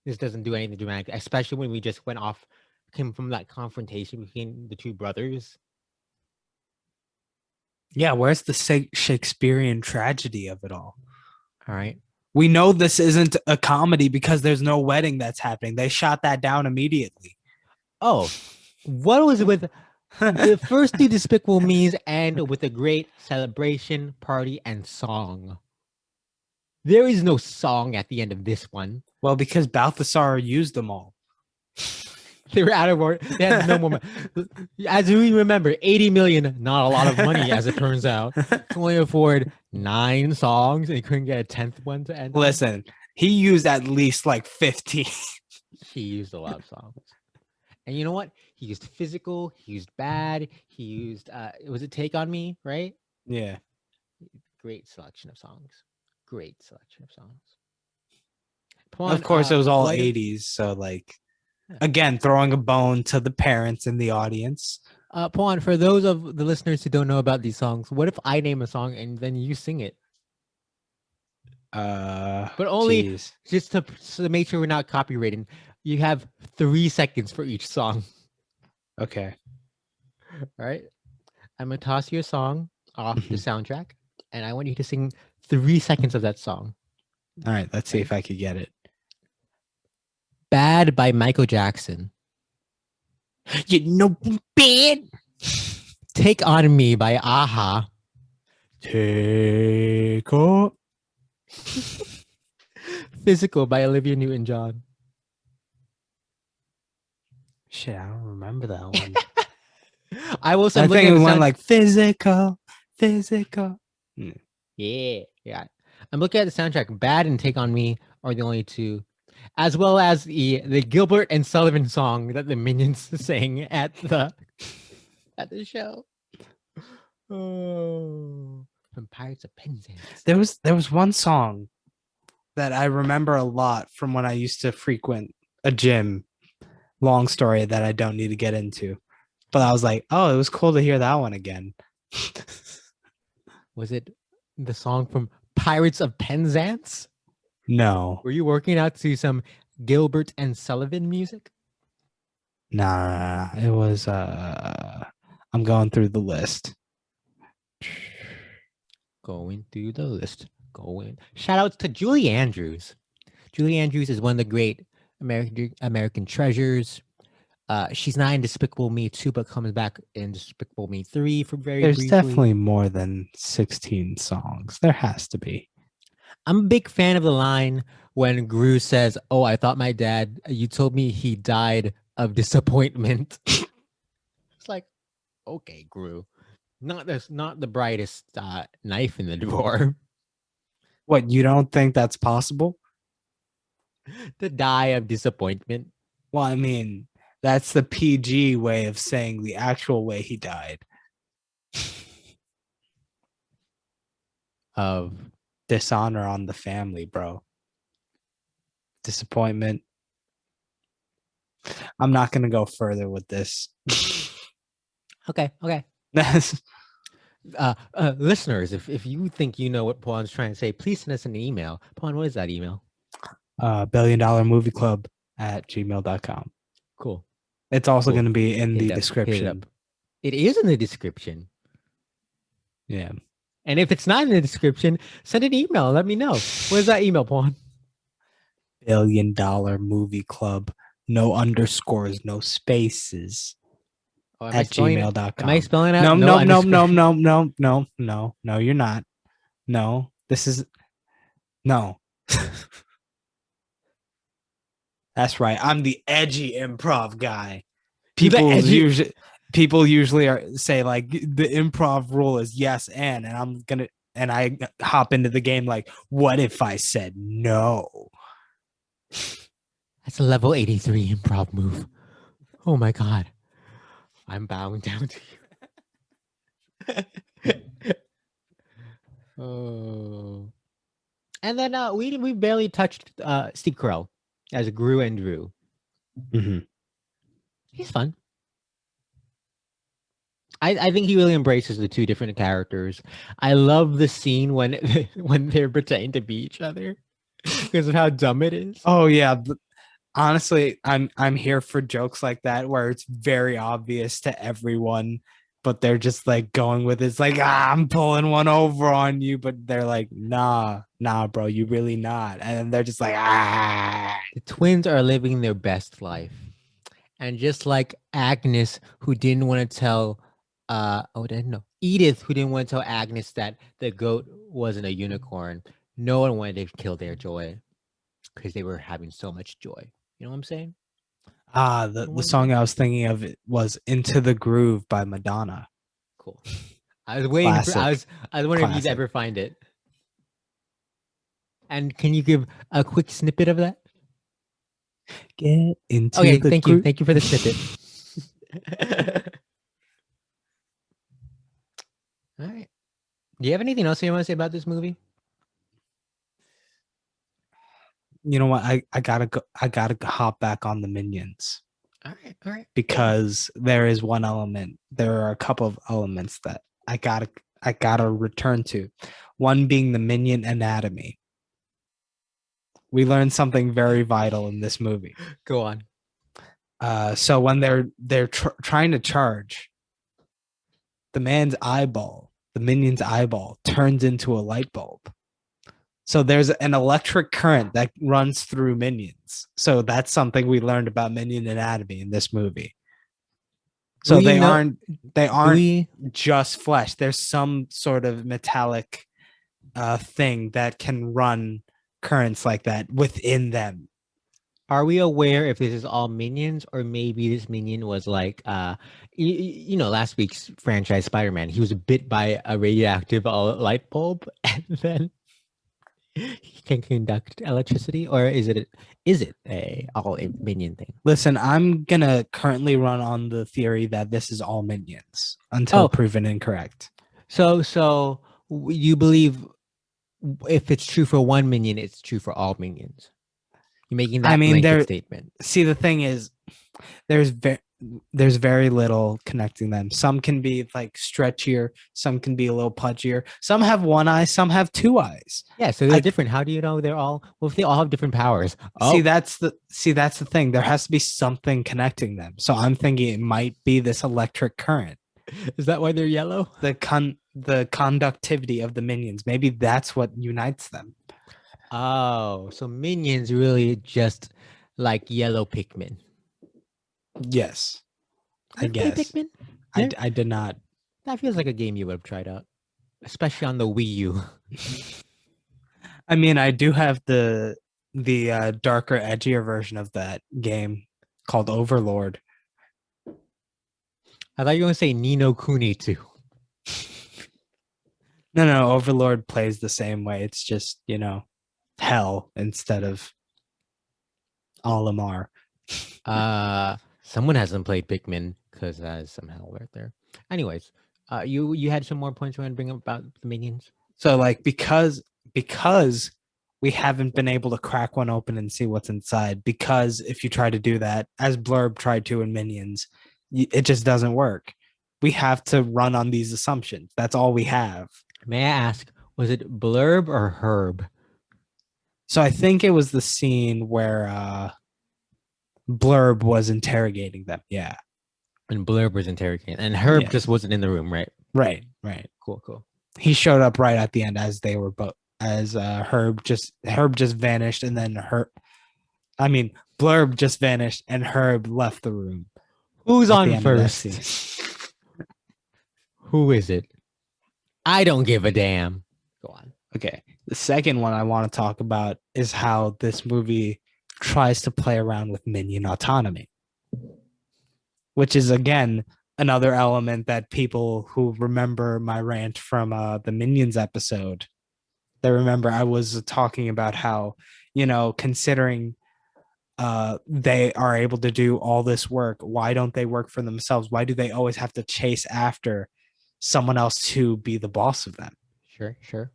This doesn't do anything dramatic, especially when we just came from that confrontation between the two brothers. Yeah, where's the Shakespearean tragedy of it all? All right. We know this isn't a comedy because there's no wedding that's happening. They shot that down immediately. Oh, what was it with the first two Despicable Me's end with a great celebration, party, and song? There is no song at the end of this one. Well, because Balthasar used them all. They were out of order. They had no more. As we remember, 80 million, not a lot of money, as it turns out. Can only afford 9 songs, and he couldn't get a 10th one to end. Listen, he used at least like 15. He used a lot of songs. And you know what? He used physical, he used bad, he used was it Take on Me, right? Yeah. Great selection of songs. Great selection of songs. Of course, it was all what 80s. So, like, again, throwing a bone to the parents in the audience. Pawan, for those of the listeners who don't know about these songs, what if I name a song and then you sing it? But only Geez. just to make sure we're not copywritten. You have 3 seconds for each song. Okay. All right. I'm gonna toss you a song off the soundtrack, and I want you to sing 3 seconds of that song. All right. Let's see if I could get it. Bad by Michael Jackson. You know, bad. Take on Me by Aha. Take on. Physical by Olivia Newton-John. Shit, I don't remember that one. I will say, I I'm looking think at it the went sound- like physical. Yeah. I'm looking at the soundtrack. Bad and Take on Me are the only two, as well as the Gilbert and Sullivan song that the Minions sang at the show. Oh, from Pirates of Penzance. There was one song that I remember a lot from when I used to frequent a gym. Long story that I don't need to get into. But I was like, oh, it was cool to hear that one again. Was it the song from Pirates of Penzance? No. Were you working out to some Gilbert and Sullivan music? Nah. It was I'm going through the list. Going through the list. Shout outs to Julie Andrews. Julie Andrews is one of the great American treasures. She's not in Despicable Me 2, but comes back in Despicable Me 3 for very There's briefly. definitely more than 16 songs. There has to be. I'm a big fan of the line when Gru says, "Oh, I thought my dad, you told me he died of disappointment." It's like, okay, Gru. Not the brightest knife in the drawer. What, you don't think that's possible? To die of disappointment. Well, I mean, that's the PG way of saying the actual way he died. Of Dishonor on the family, bro. Disappointment. I'm not going to go further with this. okay. Listeners, if you think you know what Pawan's trying to say, please send us an email. Pawan, what is that email? $1 billion movie club at gmail.com. Cool. It's also Cool. going to be in Hit the it up, hit it description. up. It is in the description. Yeah. And if it's not in the description, send an email. Let me know. Where's that email, Pawan? $1 billion movie club. No underscores, no spaces. Oh, At gmail.com. Am I spelling out? No, you're not. No, this is no. That's right. I'm the edgy improv guy. People usually say like the improv rule is yes and I hop into the game like, what if I said no? That's a level 83 improv move. Oh my god. I'm bowing down to you. Oh. And then we barely touched Steve Carell as Gru and Drew. Mm-hmm. He's fun. I think he really embraces the two different characters. I love the scene when when they're pretending to be each other because of how dumb it is. Oh yeah. Honestly, I'm here for jokes like that where it's very obvious to everyone, but they're just like going with it. It's like, I'm pulling one over on you, but they're like, nah, bro, you really not. And they're just like, The twins are living their best life. And just like Agnes, who didn't want to tell Edith, who didn't want to tell Agnes that the goat wasn't a unicorn, no one wanted to kill their joy because they were having so much joy. You know what I'm saying? The song I was thinking of was Into the Groove by Madonna. Cool. I was waiting for I was wondering if you'd ever find it. And can you give a quick snippet of that? Get into the groove. Thank you for the snippet. All right. Do you have anything else you want to say about this movie? You know what? I gotta hop back on the Minions. All right. Because there is one element. There are a couple of elements that I gotta return to. One being the Minion anatomy. We learned something very vital in this movie. Go on. So when they're trying to charge, the minion's eyeball turns into a light bulb. So there's an electric current that runs through minions. So that's something we learned about minion anatomy in this movie. So they aren't just flesh. There's some sort of metallic thing that can run currents like that within them. Are we aware if this is all minions, or maybe this minion was like last week's franchise Spider-Man? He was bit by a radioactive light bulb and then he can conduct electricity, or is it all a minion thing? Listen, I'm gonna currently run on the theory that this is all minions until proven incorrect. So you believe if it's true for one minion, it's true for all minions? You're making that blanket statement. See, the thing is, there's very little connecting them. Some can be like stretchier, some can be a little pudgier, some have one eye, some have two eyes. Yeah, so they're different. How do you know they're all? Well, if they all have different powers. See, that's the thing. There has to be something connecting them. So I'm thinking it might be this electric current. Is that why they're yellow? The conductivity of the minions. Maybe that's what unites them. Oh, so minions really just like yellow Pikmin. Yes, I You ever play guess. Pikmin? Yeah. I did not. That feels like a game you would have tried out, especially on the Wii U. I mean, I do have the darker, edgier version of that game called Overlord. I thought you were gonna say Nino Kuni too. No, Overlord plays the same way. It's just, hell instead of Olimar. Someone hasn't played Pikmin because there's some hell right there. Anyways, you had some more points you want to bring up about the minions? So like because we haven't been able to crack one open and see what's inside, because if you try to do that, as Blurb tried to in Minions, it just doesn't work. We have to run on these assumptions. That's all we have. May I ask, was it Blurb or Herb? So I think it was the scene where Blurb was interrogating them. Yeah. And Blurb was interrogating, and Herb Yes. just wasn't in the room, right? Right. Cool. He showed up right at the end as they were both as Herb just vanished, and then Blurb just vanished and Herb left the room. Who's at the on end of that first? scene. Who is it? I don't give a damn. Go on. Okay. The second one I want to talk about is how this movie tries to play around with minion autonomy, which is, again, another element that people who remember my rant from the Minions episode, they remember I was talking about how, considering they are able to do all this work, why don't they work for themselves? Why do they always have to chase after someone else to be the boss of them? Sure.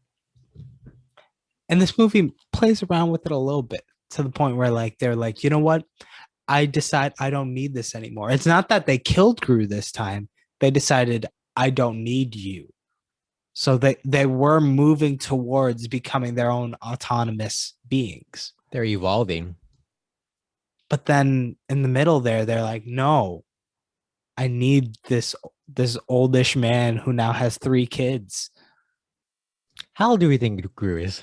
And this movie plays around with it a little bit to the point where they're like, you know what? I decide I don't need this anymore. It's not that they killed Gru this time. They decided I don't need you. So they were moving towards becoming their own autonomous beings. They're evolving. But then in the middle there, they're like, no, I need this oldish man who now has 3 kids. How old do we think Gru is?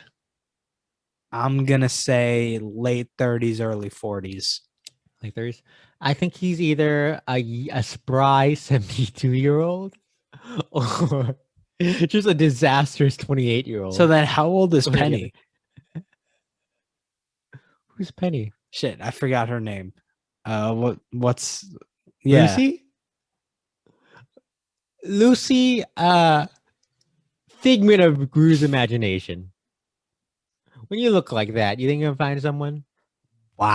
I'm going to say late 30s, early 40s. Like there's, I think he's either a spry 72-year-old or just a disastrous 28-year-old. So then how old is Penny? Who's Penny? Shit, I forgot her name. What's Lucy, figment of Gru's imagination. When you look like that, you think you're gonna find someone? Wow.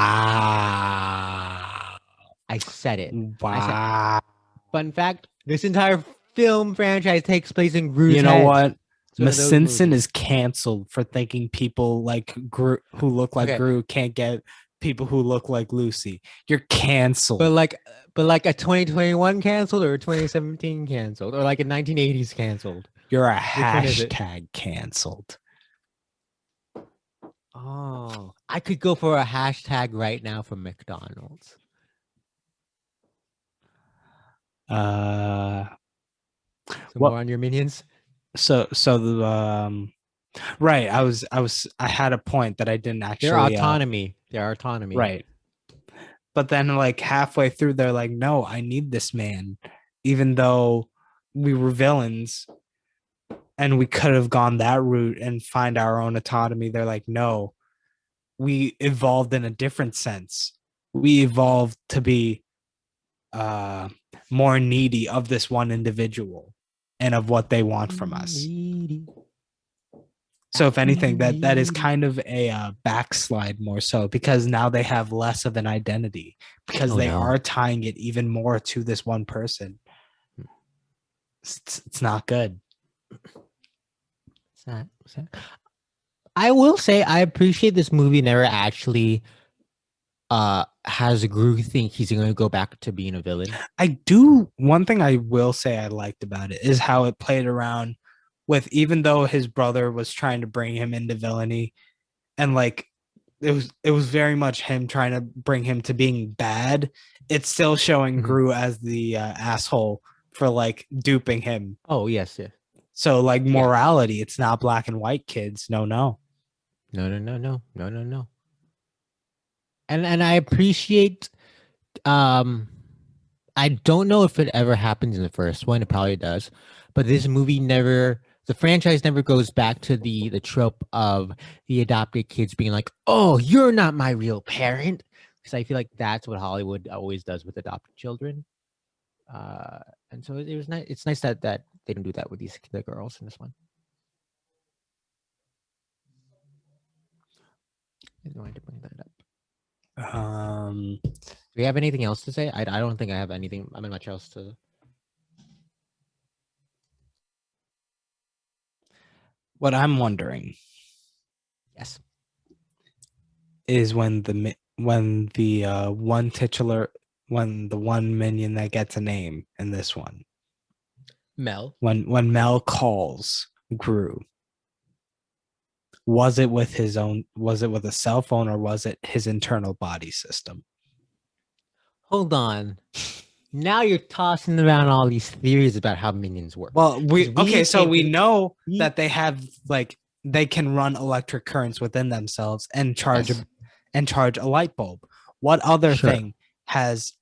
I said it. Wow. Fun fact, this entire film franchise takes place in Gru's You know head. what? Miss Simpson is canceled for thinking people like Gru who look like Gru can't get people who look like Lucy. You're canceled. But like a 2021 canceled or a 2017 canceled or like a 1980s canceled. You're a hashtag canceled. Oh, I could go for a hashtag right now for McDonald's. Some more on your minions. So the right. I had a point that I didn't actually. Their autonomy. Right. But then halfway through, they're like, no, I need this man, even though we were villains and we could have gone that route and find our own autonomy. They're like, no, we evolved in a different sense. We evolved to be more needy of this one individual and of what they want from us. So if anything, that is kind of a backslide more so, because now they have less of an identity because they are tying it even more to this one person. It's not good. I will say I appreciate this movie never actually has Gru think he's going to go back to being a villain. I do. One thing I will say I liked about it is how it played around with, even though his brother was trying to bring him into villainy, and it was very much him trying to bring him to being bad, it's still showing Gru as the asshole for duping him. Oh yes. So morality, it's not black and white, kids. No. And I appreciate I don't know if it ever happens in the first one. It probably does, but this movie never. The franchise never goes back to the trope of the adopted kids being like, "Oh, you're not my real parent," because I feel like that's what Hollywood always does with adopted children. Uh, and so it was nice. It's nice that they don't do that with the girls in this one. I wanted to bring that up. Do we have anything else to say? I don't think I have anything. I mean, much else to. What I'm wondering Yes. is when the one minion that gets a name in this one, Mel. when Mel calls Gru, was it with a cell phone, or was it his internal body system? Hold on. Now you're tossing around all these theories about how minions work. Well, so we know we- that they have they can run electric currents within themselves and charge Yes. a light bulb. What other Sure. thing has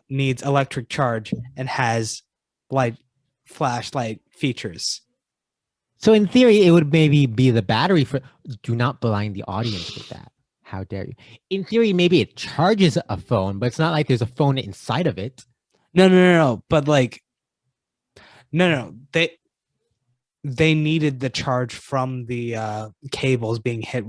needs electric charge and has flashlight features? So in theory, it would maybe be the battery for. Do not blind the audience with that. How dare you? In theory, maybe it charges a phone, but it's not like there's a phone inside of it. No. But no. They needed the charge from the cables being hit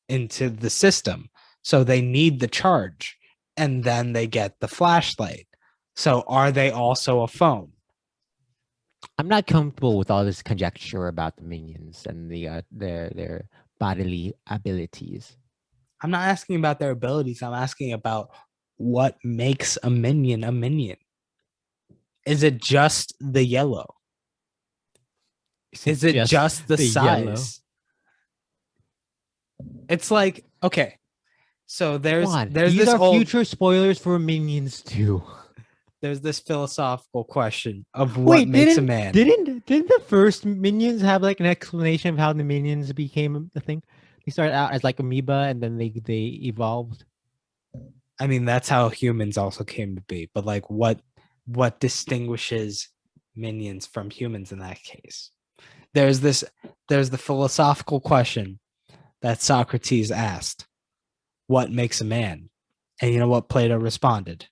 into the system, so they need the charge, and then they get the flashlight. So are they also a phone? I'm not comfortable with all this conjecture about the minions and their bodily abilities. I'm not asking about their abilities. I'm asking about what makes a minion a minion. Is it just the yellow? Is it just the size? Yellow? It's like, okay, so there's These this are old future spoilers for Minions 2. there's this philosophical question of what makes a man. Didn't the first Minions have like an explanation of how the Minions became a thing? They started out as like amoeba and then they evolved. I mean, that's how humans also came to be. But like, what distinguishes minions from humans in that case? There's the philosophical question that Socrates asked: what makes a man? And you know what Plato responded?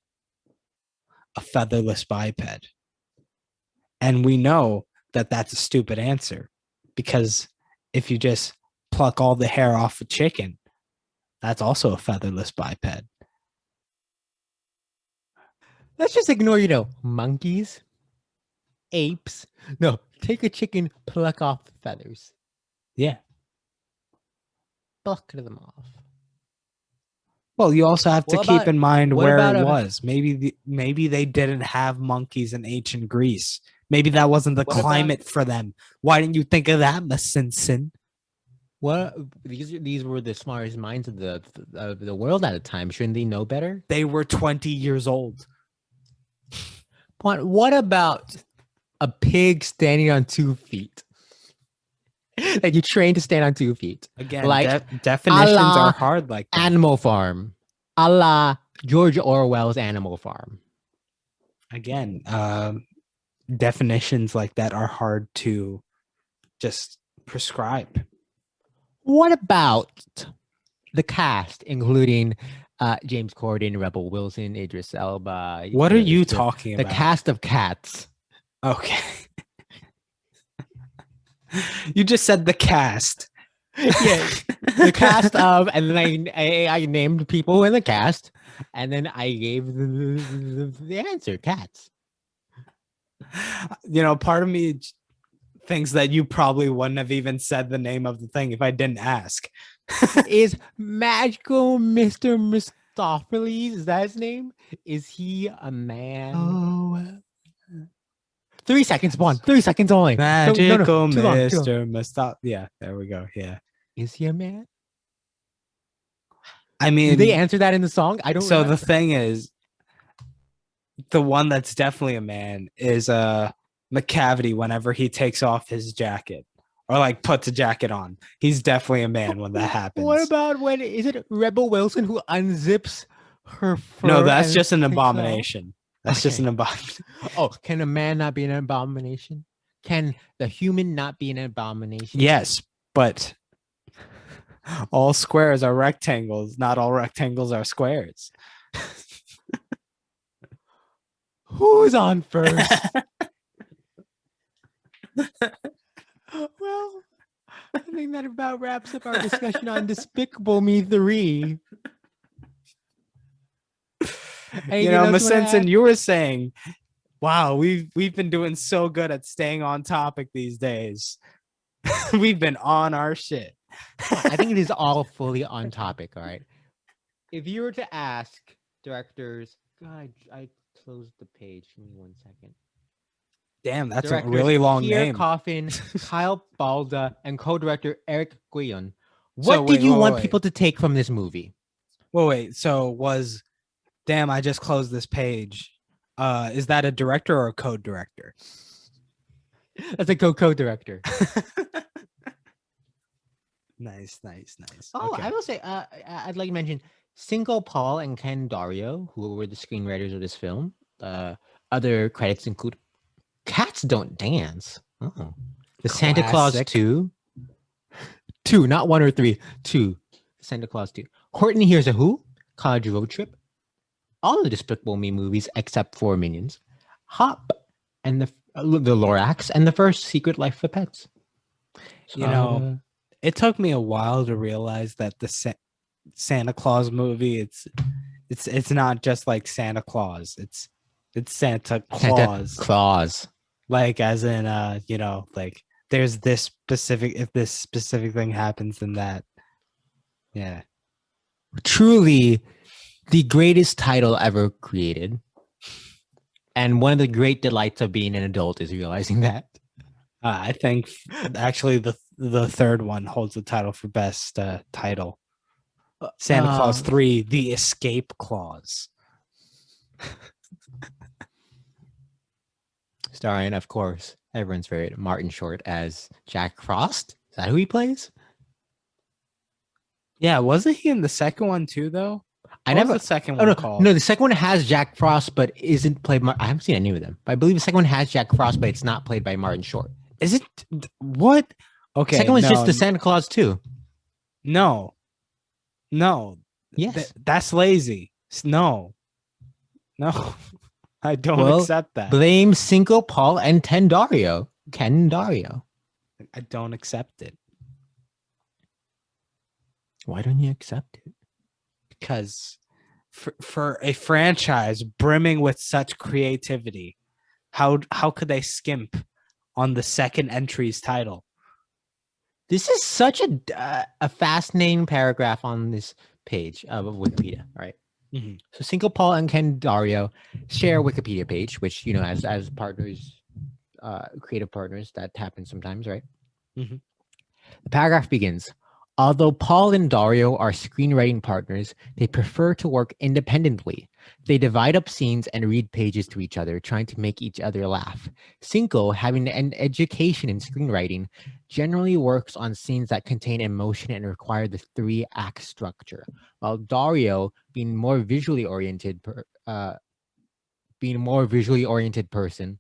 A featherless biped. And we know that that's a stupid answer, because if you just pluck all the hair off a chicken, that's also a featherless biped. Let's just ignore, monkeys, apes. No, take a chicken, pluck off the feathers. Yeah. Pluck them off. Well, you also have to keep in mind where it was. Maybe they didn't have monkeys in ancient Greece. Maybe that wasn't the climate for them. Why didn't you think of that, Miss Simpson? What these were the smartest minds of the world at the time. Shouldn't they know better? They were 20 years old. What about a pig standing on 2 feet? Like you train to stand on 2 feet. Again, like definitions are hard like that. Animal Farm, a la George Orwell's Animal Farm. Again, definitions like that are hard to just prescribe. What about the cast, including James Corden, Rebel Wilson, Idris Elba? What are you talking about? The cast of Cats. Okay. You just said the cast. Yeah, the cast of, and then I named people in the cast, and then I gave the answer, Cats. Part of me thinks that you probably wouldn't have even said the name of the thing if I didn't ask. Is Magical Mr. Mistopheles, is that his name? Is he a man? Oh, 3 seconds, Juan. 3 seconds only. Magical Mr. Mistopheles. Yeah, there we go. Yeah. Is he a man? I mean, did they answer that in the song? I don't. So remember. The thing is, the one that's definitely a man is McCavity. Whenever he takes off his jacket or like puts a jacket on, he's definitely a man when that happens. What about is it Rebel Wilson who unzips her fur? No, that's just an abomination. That's just Okay. an abomination. Oh, can a man not be an abomination? Can the human not be an abomination? Yes, but all squares are rectangles. Not all rectangles are squares. Who's on first? Well, I think that about wraps up our discussion on Despicable Me 3. Anything else you want to Masensen, add? you were saying, wow, we've been doing so good at staying on topic these days. We've been on our shit. I think it is all fully on topic, all right? If you were to ask directors, God, I closed the page. Give me 1 second. Damn, that's Directors a really long Pierre, name. Coffin, Kyle Balda, and co-director Eric Guyon. So What did you want wait. people to take from this movie? Wait. So damn, I just closed this page. Is that a director or a co-director? That's a co-director. Nice. Oh, Okay. I will say, I'd like to mention Cinco Paul and Ken Dario, who were the screenwriters of this film. Other credits include Cats Don't Dance. Oh, the Santa Claus Classic. 2. 2, not 1 or 3. 2. Santa Claus 2. Horton Hears a Who. College Road Trip. All the Despicable Me movies except for Minions. Hop and the Lorax and the first Secret Life of Pets. It took me a while to realize that the Santa Claus movie, it's not just like Santa Claus. It's Santa Claus. Santa Claus. Like as in like there's this specific, if this specific thing happens, then that. Yeah. Truly the greatest title ever created. And one of the great delights of being an adult is realizing that. I think actually the third one holds the title for best title. Santa Claus 3, The Escape Clause. Starring, of course, everyone's favorite Martin Short as Jack Frost. Is that who he plays? Yeah, wasn't he in the second one too, though? I never. The second one called? No, the second one has Jack Frost, but isn't played. I haven't seen any of them, but I believe the second one has Jack Frost, but it's not played by Martin Short. Is it? What? Okay. Second one's just the Santa Claus 2. No. Yes. That's lazy. No. I don't accept that. Blame Cinco Paul and Ken Dario. I don't accept it. Why don't you accept it? Because for a franchise brimming with such creativity, how could they skimp on the second entry's title? This is such a fascinating paragraph on this page of Wikipedia. All right. Mm-hmm. So Cinco Paul and Ken Dario share a Wikipedia page, which, as partners, creative partners, that happens sometimes, right? Mm-hmm. The paragraph begins. Although Paul and Dario are screenwriting partners, they prefer to work independently. They divide up scenes and read pages to each other, trying to make each other laugh. Cinco, having an education in screenwriting, generally works on scenes that contain emotion and require the 3-act structure, while Dario, being more visually oriented person,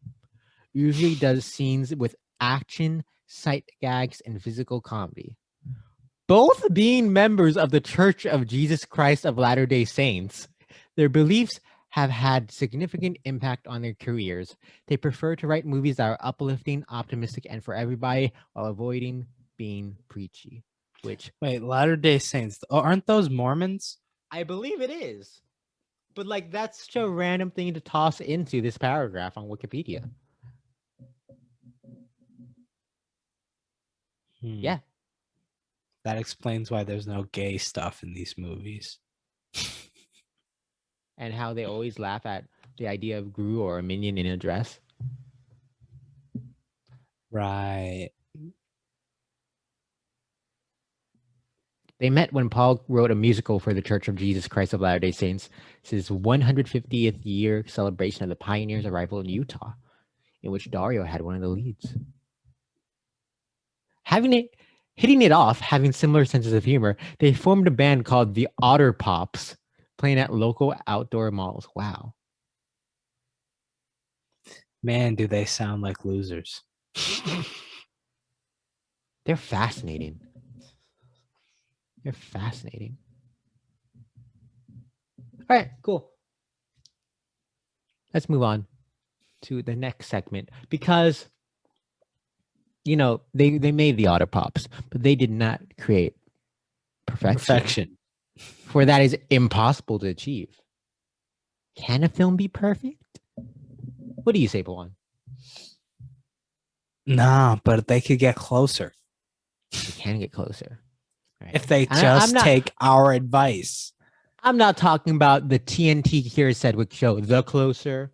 usually does scenes with action, sight gags, and physical comedy. Both being members of the Church of Jesus Christ of Latter-day Saints, their beliefs have had significant impact on their careers. They prefer to write movies that are uplifting, optimistic, and for everybody while avoiding being preachy. Wait, Latter-day Saints, aren't those Mormons? I believe it is. But that's such a random thing to toss into this paragraph on Wikipedia. Yeah. That explains why there's no gay stuff in these movies. And how they always laugh at the idea of Gru or a minion in a dress. Right. They met when Paul wrote a musical for the Church of Jesus Christ of Latter-day Saints. It's his 150th year celebration of the pioneers' arrival in Utah, in which Dario had one of the leads. Hitting it off, having similar senses of humor, they formed a band called the Otter Pops, playing at local outdoor malls. Wow. Man, do they sound like losers. They're fascinating. They're fascinating. All right, cool. Let's move on to the next segment because they made the otter pops, but they did not create perfection. For that is impossible to achieve. Can a film be perfect? What do you say, Pawan? Nah, but they could get closer. They can get closer. Right? If they take our advice. I'm not talking about the TNT Kira Sedgwick show, The Closer.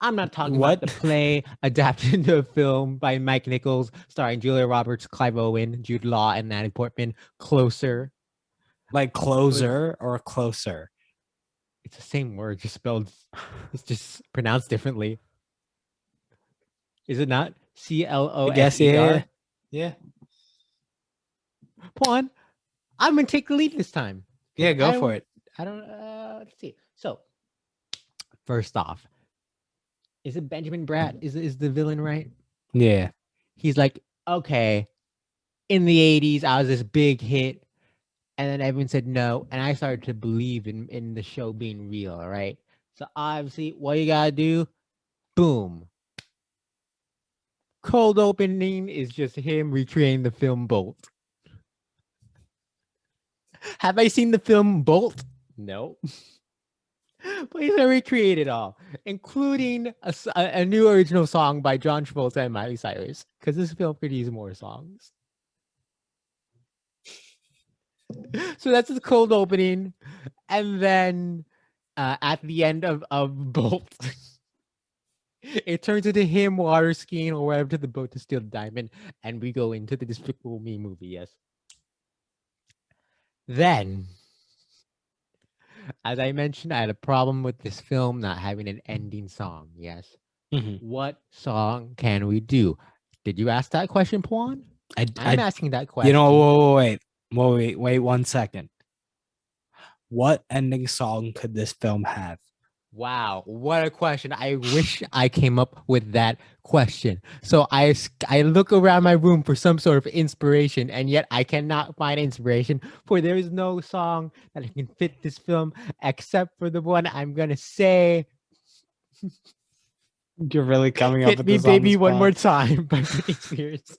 I'm not talking about the play adapted into a film by Mike Nichols, starring Julia Roberts, Clive Owen, Jude Law, and Natalie Portman. Closer. Like closer or closer? It's the same word, just spelled. It's just pronounced differently. Is it not? CLOSER? I guess, yeah. Pawan, I'm going to take the lead this time. Yeah, go for it. Let's see. So, first off, is it Benjamin Bratt? Is the villain, right? Yeah. He's like, okay, in the 80s, I was this big hit. And then everyone said no. And I started to believe in the show being real, right? So obviously, what you got to do, boom. Cold opening is just him recreating the film Bolt. Have I seen the film Bolt? No. But he's gonna recreate it all, including a new original song by John Travolta and Miley Cyrus, because this film could use more songs. So that's the cold opening, and then at the end of Bolt, it turns into him water skiing or whatever to the boat to steal the diamond, and we go into the Despicable Me movie. Yes. Then, as I mentioned, I had a problem with this film not having an ending song. Yes. Mm-hmm. What song can we do? Did you ask that question, Pawan? I'm asking that question. You know, wait 1 second. What ending song could this film have? Wow, what a question. I wish I came up with that question. So I look around my room for some sort of inspiration, and yet I cannot find inspiration, for there is no song that can fit this film except for the one I'm going to say. You're really coming up with this. Hit Me Baby One More Time by Britney Spears.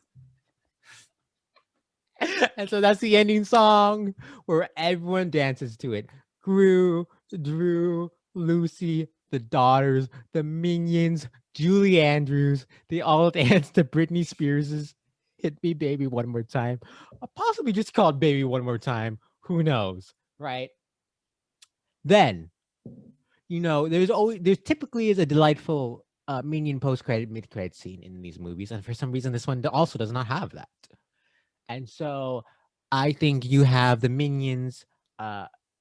And so that's the ending song where everyone dances to it. Gru, Drew, Lucy, the daughters, the minions, Julie Andrews, they all dance to Britney Spears' Hit Me Baby One More Time. Possibly just called Baby One More Time. Who knows, right? Then, there typically is a delightful minion post-credit, mid-credit scene in these movies. And for some reason, this one also does not have that. And so I think you have the minions,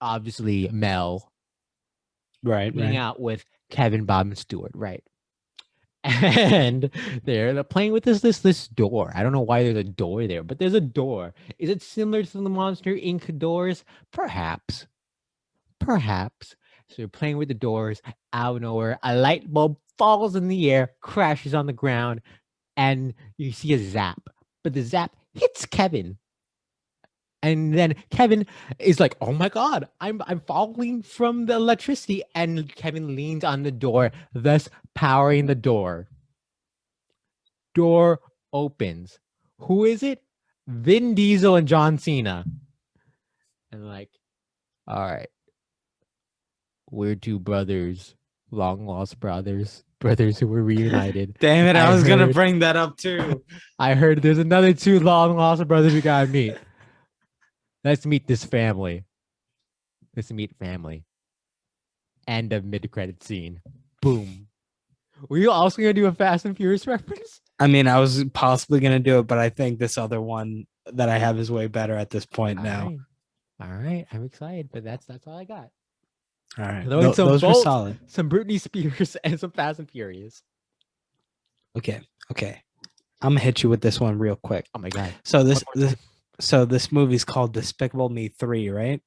obviously Mel, right, out with Kevin, Bob, and Stewart, right? And they're playing with this door. I don't know why there's a door there, but there's a door. Is it similar to the Monster Inc. doors? Perhaps. So you're playing with the doors. Out of nowhere, a light bulb falls in the air, crashes on the ground, and you see a zap. But the zap hits Kevin. And then Kevin is like, oh my God, I'm falling from the electricity. And Kevin leans on the door, thus powering the door. Door opens. Who is it? Vin Diesel and John Cena. And like, all right, we're two brothers, long lost brothers who were reunited. Damn it, I was going to bring that up too. I heard there's another two long lost brothers we got to meet. Let's meet this family. End of mid-credit scene. Boom. Were you also going to do a Fast and Furious reference? I mean, I was possibly going to do it, but I think this other one that I have is way better at this point now. All right. I'm excited, but that's all I got. All right. Those were solid. Some Britney Spears and some Fast and Furious. Okay. I'm going to hit you with this one real quick. Oh my God. So this movie's called Despicable Me 3, right?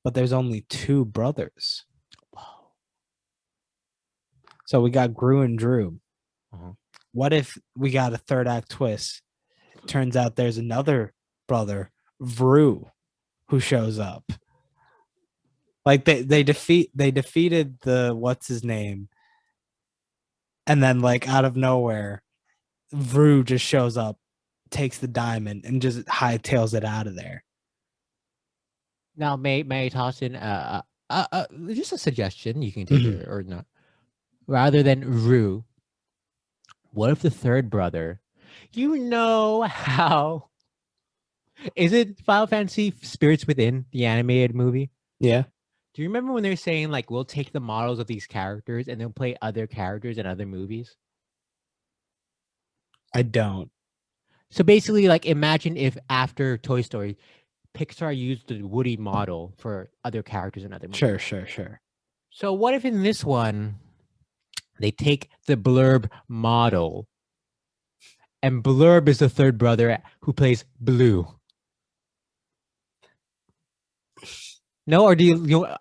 But there's only two brothers. Wow. So we got Gru and Drew. Uh-huh. What if we got a third act twist? Turns out there's another brother, Vru, who shows up. Like they defeated the what's his name, and then like out of nowhere, Vru just shows up, takes the diamond, and just hightails it out of there. Now, may I toss in just a suggestion? You can take it or not. Rather than Rue, what if the third brother? You know how? Is it Final Fantasy Spirits Within, the animated movie? Yeah, Do you remember when they're saying like we'll take the models of these characters and then play other characters in other movies? I don't. So basically, like imagine if after Toy Story, Pixar used the Woody model for other characters in other movies. Sure. So what if in this one they take the Blurb model, and Blurb is the third brother who plays Blue? No, or do you know what?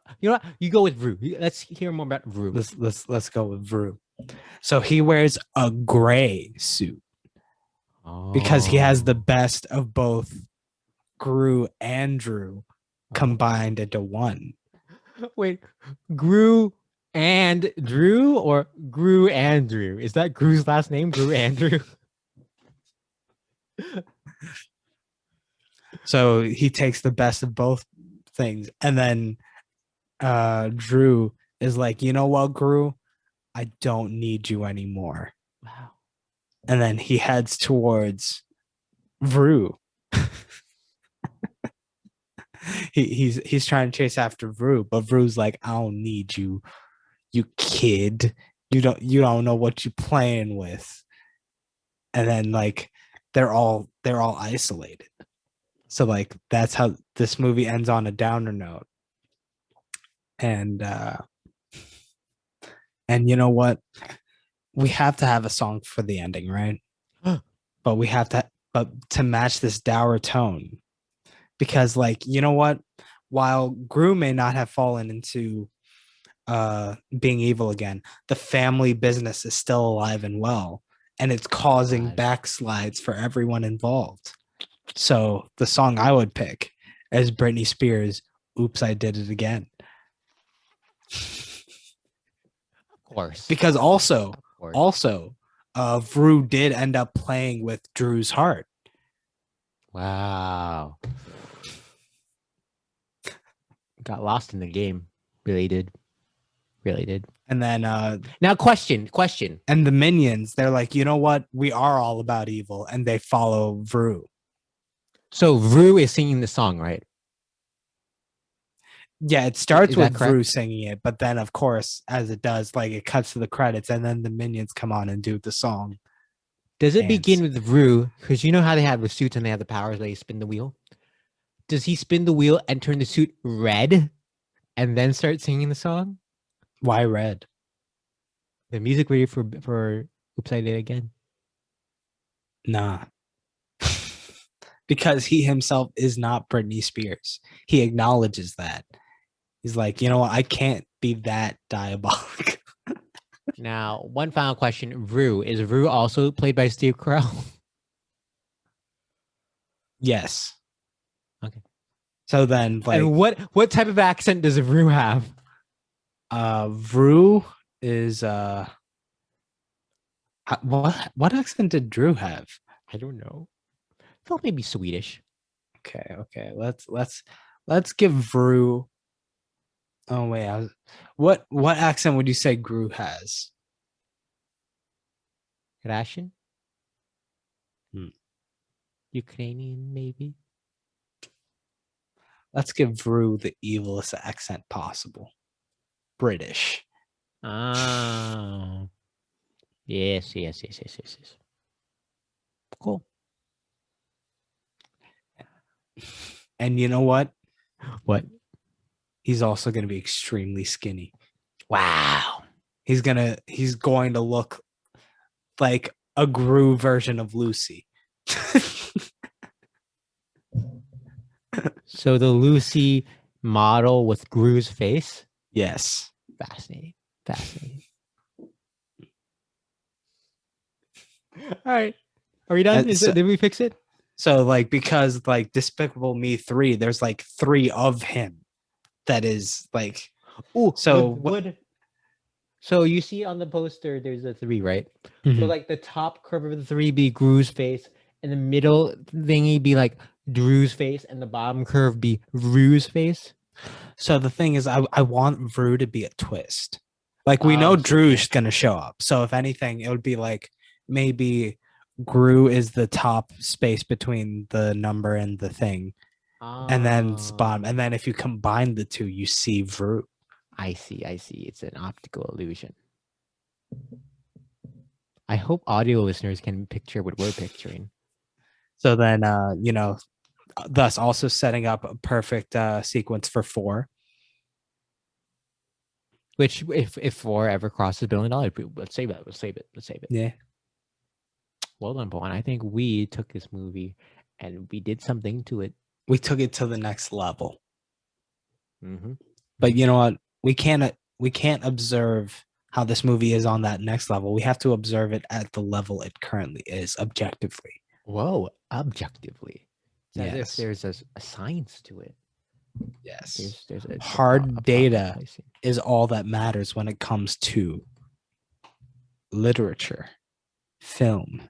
You go with Vru. Let's hear more about Vru. Let's go with Vru. So he wears a gray suit because he has the best of both Gru and Drew combined into one. Wait, Gru and Drew or Gru and Drew? Is that Gru's last name, Gru Andrew? So he takes the best of both things. And then Drew is like, you know what, Gru? I don't need you anymore. Wow. And then he heads towards Vru. he's trying to chase after Vru, but Vru's like, I don't need you, you kid. You don't know what you're playing with. And then like they're all isolated. So like that's how this movie ends on a downer note. And you know what? We have to have a song for the ending, right? But we have to match this dour tone. Because like, you know what? While Gru may not have fallen into being evil again, the family business is still alive and well, and it's causing backslides for everyone involved. So the song I would pick is Britney Spears' "Oops, I Did It Again." Of course. Because also, Vru did end up playing with Drew's heart. Wow. Got lost in the game. Really did. And then now question. And the minions, they're like, you know what? We are all about evil, and they follow Vru. So Vru is singing the song, right? Yeah, it starts with Vru singing it, but then of course, as it does, like it cuts to the credits, and then the minions come on and do the song. Does it begin with Vru? Because you know how they have the suits and they have the powers where they spin the wheel. Does he spin the wheel and turn the suit red, and then start singing the song? Why red? The music video for "Oops, I Did It Again." Nah. Because he himself is not Britney Spears. He acknowledges that. He's like, you know what? I can't be that diabolic. Now, one final question. Vru. Is Vru also played by Steve Carell? Yes. Okay. So then, like, and what type of accent does Vru have? Vru is what accent did Drew have? I don't know. I thought maybe Swedish. Okay. Let's give Vru. Oh wait, what accent would you say Gru has? Russian? Ukrainian, maybe? Let's give Vru the evilest accent possible. British. Ah. Yes. Cool. And you know what? What? He's also going to be extremely skinny. Wow. He's going to look like a Gru version of Lucy. So the Lucy model with Gru's face? Yes. Fascinating. All right. Are we done? Did we fix it? So like because like Despicable Me 3, there's like 3 of him. That is like Oh, so so you see on the poster there's a 3, right? Mhm. So like the top curve of the 3 be Gru's face, and the middle thingy be like Drew's face, and the bottom curve be Rue's face. So the thing is, I want Drew to be a twist. Like we know Oh, so Drew's gonna show up. So if anything, it would be like maybe Gru is the top space between the number and the thing, and then it's bottom. And then if you combine the two, you see Drew. I see. It's an optical illusion. I hope audio listeners can picture what we're picturing. So then, thus also setting up a perfect sequence for 4. Which, if 4 ever crosses $1 billion, let's save it. Let's save it. Yeah. Well done, Pawan. I think we took this movie and we did something to it. We took it to the next level. Mm-hmm. But you know what? We can't observe how this movie is on that next level. We have to observe it at the level it currently is, objectively. Whoa, objectively. Yes. As if there's a science to it. Yes. There's a hard data is all that matters when it comes to literature, film,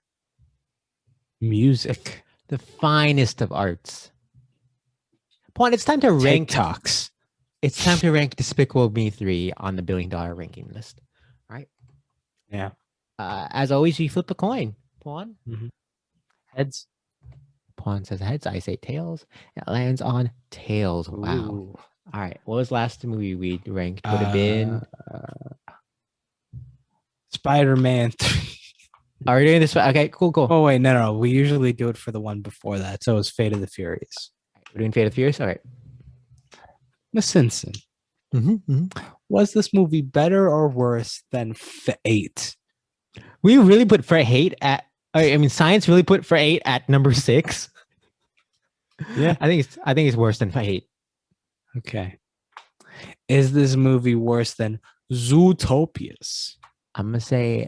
music, the finest of arts. Pawan, it's time to rank TikToks. It's time to rank Despicable Me 3 on the $1 billion ranking list. Right? Yeah. As always, we flip a coin. Pawan? Mm-hmm. Heads. Pawan says heads. I say tails. It lands on tails. Wow. Ooh. All right. What was the last movie we ranked? Would have been Spider-Man 3. Are we doing this? Okay, cool. Oh, wait. No. We usually do it for the one before that. So it was Fate of the Furious. We're doing Fate of the Furious? All right. Miss Simpson. Was this movie better or worse than Fate? We really put Fate at. I mean, science really put Fate at number 6. Yeah, I think it's worse than Fate. Okay. Is this movie worse than Zootopias? I'm gonna say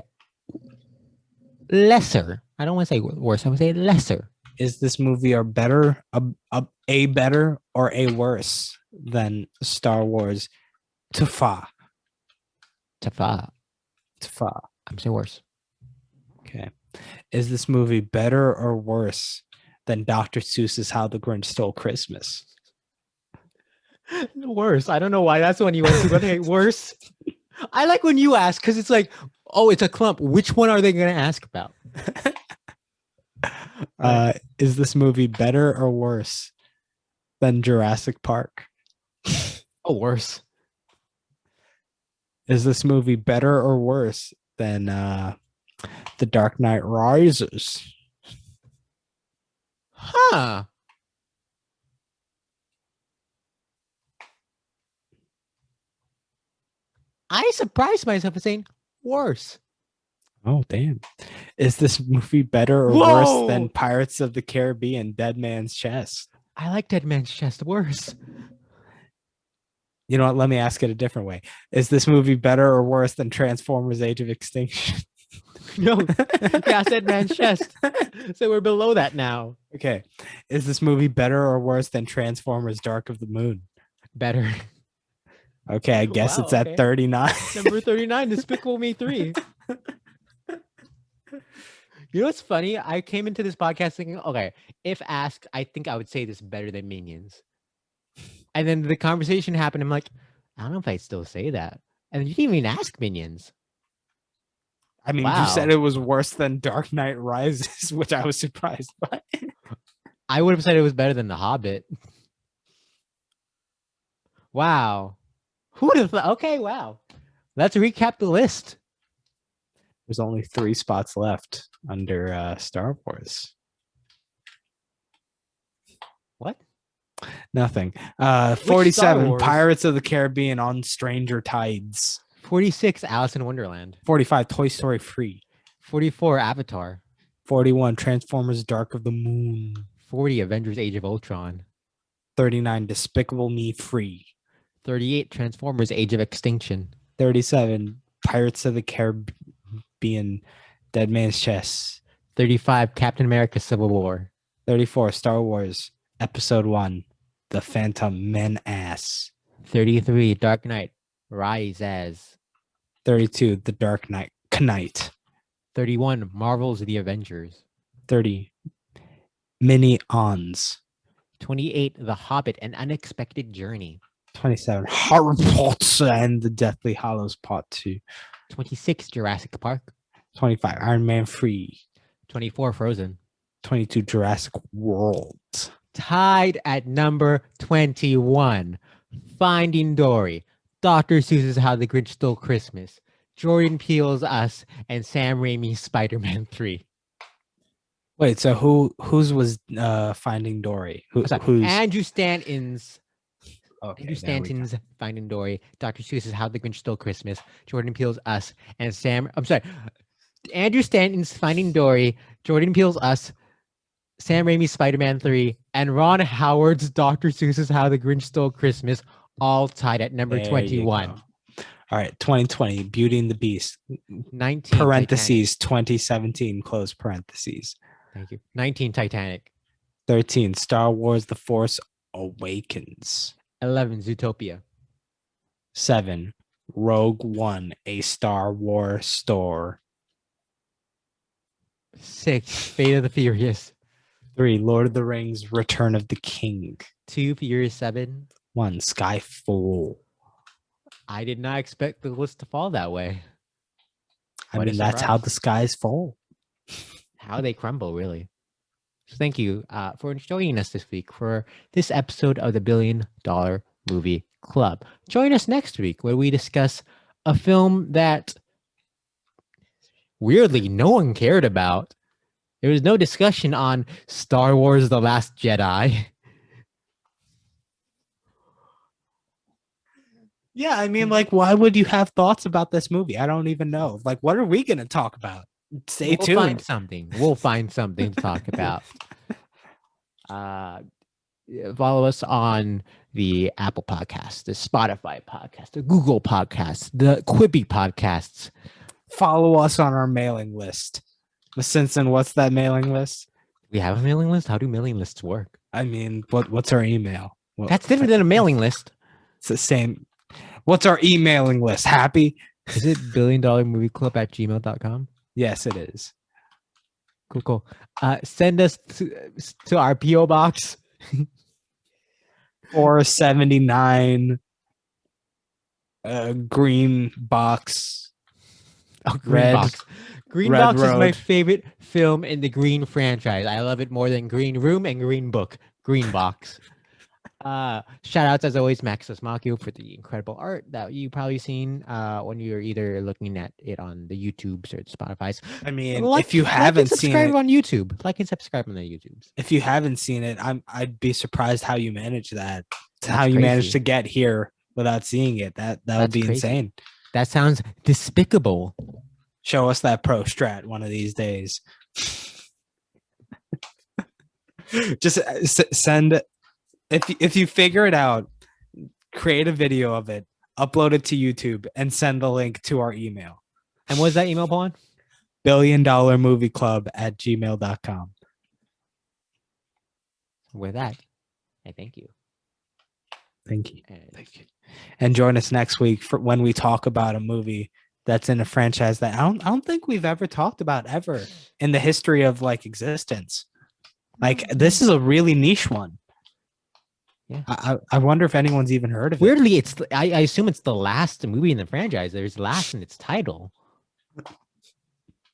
lesser. I don't want to say worse. I'm gonna say lesser. Is this movie a better or a worse than Star Wars Tafa? Tafa. I'm saying worse. Okay. Is this movie better or worse than Dr. Seuss's How the Grinch Stole Christmas? Worse. I don't know why that's the one you went to, but hey, worse. I like when you ask because it's like, oh, it's a clump. Which one are they going to ask about? Is this movie better or worse than Jurassic Park? Oh, worse. Is this movie better or worse than The Dark Knight Rises? Huh. I surprised myself by saying worse. Oh, damn. Is this movie better or worse than Pirates of the Caribbean, Dead Man's Chest? I like Dead Man's Chest worse. You know what? Let me ask it a different way. Is this movie better or worse than Transformers Age of Extinction? No. Yeah, I said Man's Chest. So we're below that now. Okay. Is this movie better or worse than Transformers Dark of the Moon? Better. Okay, I guess it's at 39. Number 39, Despicable Me 3. You know what's funny? I came into this podcast thinking, okay, if asked, I think I would say this better than Minions. And then the conversation happened. I'm like, I don't know if I'd still say that. And you didn't even ask Minions. I mean, you said it was worse than Dark Knight Rises, which I was surprised by. I would have said it was better than The Hobbit. Wow. Who would have thought? Okay, wow. Let's recap the list. There's only 3 spots left under Star Wars. What? Nothing. 47, Pirates of the Caribbean on Stranger Tides. 46, Alice in Wonderland. 45, Toy Story 3. 44, Avatar. 41, Transformers Dark of the Moon. 40, Avengers Age of Ultron. 39, Despicable Me 3. 38, Transformers Age of Extinction. 37, Pirates of the Caribbean, Dead Man's Chest. 35, Captain America Civil War. 34, Star Wars Episode 1, The Phantom Menace. 33, Dark Knight Rises. 32, The Dark Knight. 31, Marvel's The Avengers. 30, Mini-Ons. 28, The Hobbit, An Unexpected Journey. 27, Harry Potter and the Deathly Hallows Part 2. 26, Jurassic Park. 25, Iron Man 3. 24, Frozen. 22, Jurassic World. Tied at number 21, Finding Dory, Dr. Seuss's How the Grinch Stole Christmas, Jordan Peele's Us, and Sam Raimi's Spider-Man 3. Wait, so whose was Finding Dory? Who's Andrew Stanton's okay, Andrew Stanton's Finding Dory, Dr. Seuss's How the Grinch Stole Christmas, Jordan Peele's Us, and Andrew Stanton's Finding Dory, Jordan Peele's Us, Sam Raimi's Spider-Man 3, and Ron Howard's Dr. Seuss's How the Grinch Stole Christmas, all tied at number 21. All right, 2020, Beauty and the Beast. 19, parentheses, Titanic. 2017, close parentheses. Thank you. 19, Titanic. 13, Star Wars The Force Awakens. 11, Zootopia. 7, Rogue One, A Star Wars Store. 6, Fate of the Furious. 3, Lord of the Rings, Return of the King. 2, Furious 7. 1, Skyfall. I did not expect the list to fall that way. I mean, that's how the skies fall. How they crumble, really. So thank you for joining us this week for this episode of the $1 Billion Movie Club. Join us next week where we discuss a film that weirdly no one cared about. There was no discussion on Star Wars The Last Jedi. Yeah, I mean, like, why would you have thoughts about this movie? I don't even know. Like, what are we going to talk about? Stay tuned. Find something. We'll find something to talk about. Follow us on the Apple Podcast, the Spotify Podcast, the Google Podcast, the Quibi Podcasts. Follow us on our mailing list. Simpson, what's that mailing list? We have a mailing list? How do mailing lists work? I mean, what's our email? That's different than a mailing list. It's the same. What's our emailing list? Happy? Is it $1billion-movieclub@gmail.com? Yes, it is. Cool. Send us to our P.O. box. 479 green box. Oh, Green Box. Green Red Box Road. is my favorite film in the Green franchise. I love it more than Green Room and Green Book. Green Box. Shout outs as always, Maxis Makio, for the incredible art that you probably seen when you're either looking at it on the YouTubes or the Spotify's. I mean, if you haven't seen it on YouTube, like and subscribe on the YouTubes. If you haven't seen it, I'd be surprised how you manage that. That's how you crazy. managed to get here without seeing it. That would be crazy. insane. That sounds despicable. Show us that pro strat one of these days. Just send. If you figure it out, create a video of it, upload it to YouTube, and send the link to our email. And what's that email, Pawan? $1billion-movieclub@gmail.com. With that, I thank you. Thank you. And join us next week for when we talk about a movie that's in a franchise that I don't think we've ever talked about ever in the history of like existence. Like, this is a really niche one. Yeah. I wonder if anyone's even heard of it. Weirdly, I assume it's the last movie in the franchise. There's last in its title.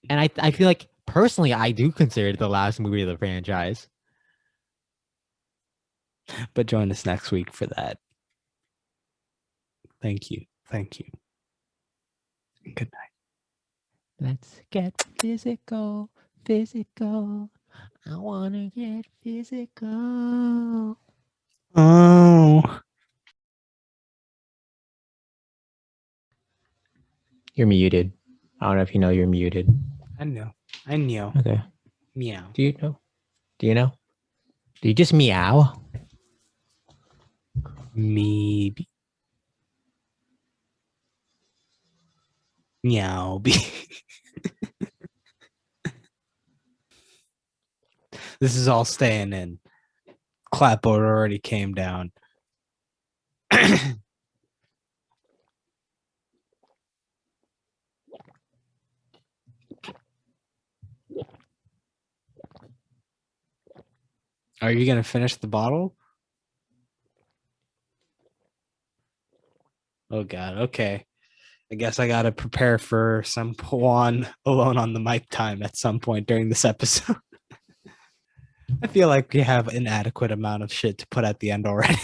And I feel like, personally, I do consider it the last movie of the franchise. But join us next week for that. Thank you. Good night. Let's get physical. I want to get physical. Oh. You're muted. I don't know if you know you're muted. I know. Okay. Meow. Do you know? Do you just meow? Maybe. Meow. This is all staying in. Clapboard already came down. Are you gonna finish the bottle? Oh God. Okay. I guess I gotta prepare for some Pawan alone on the mic time at some point during this episode. I feel like we have an adequate amount of shit to put at the end already.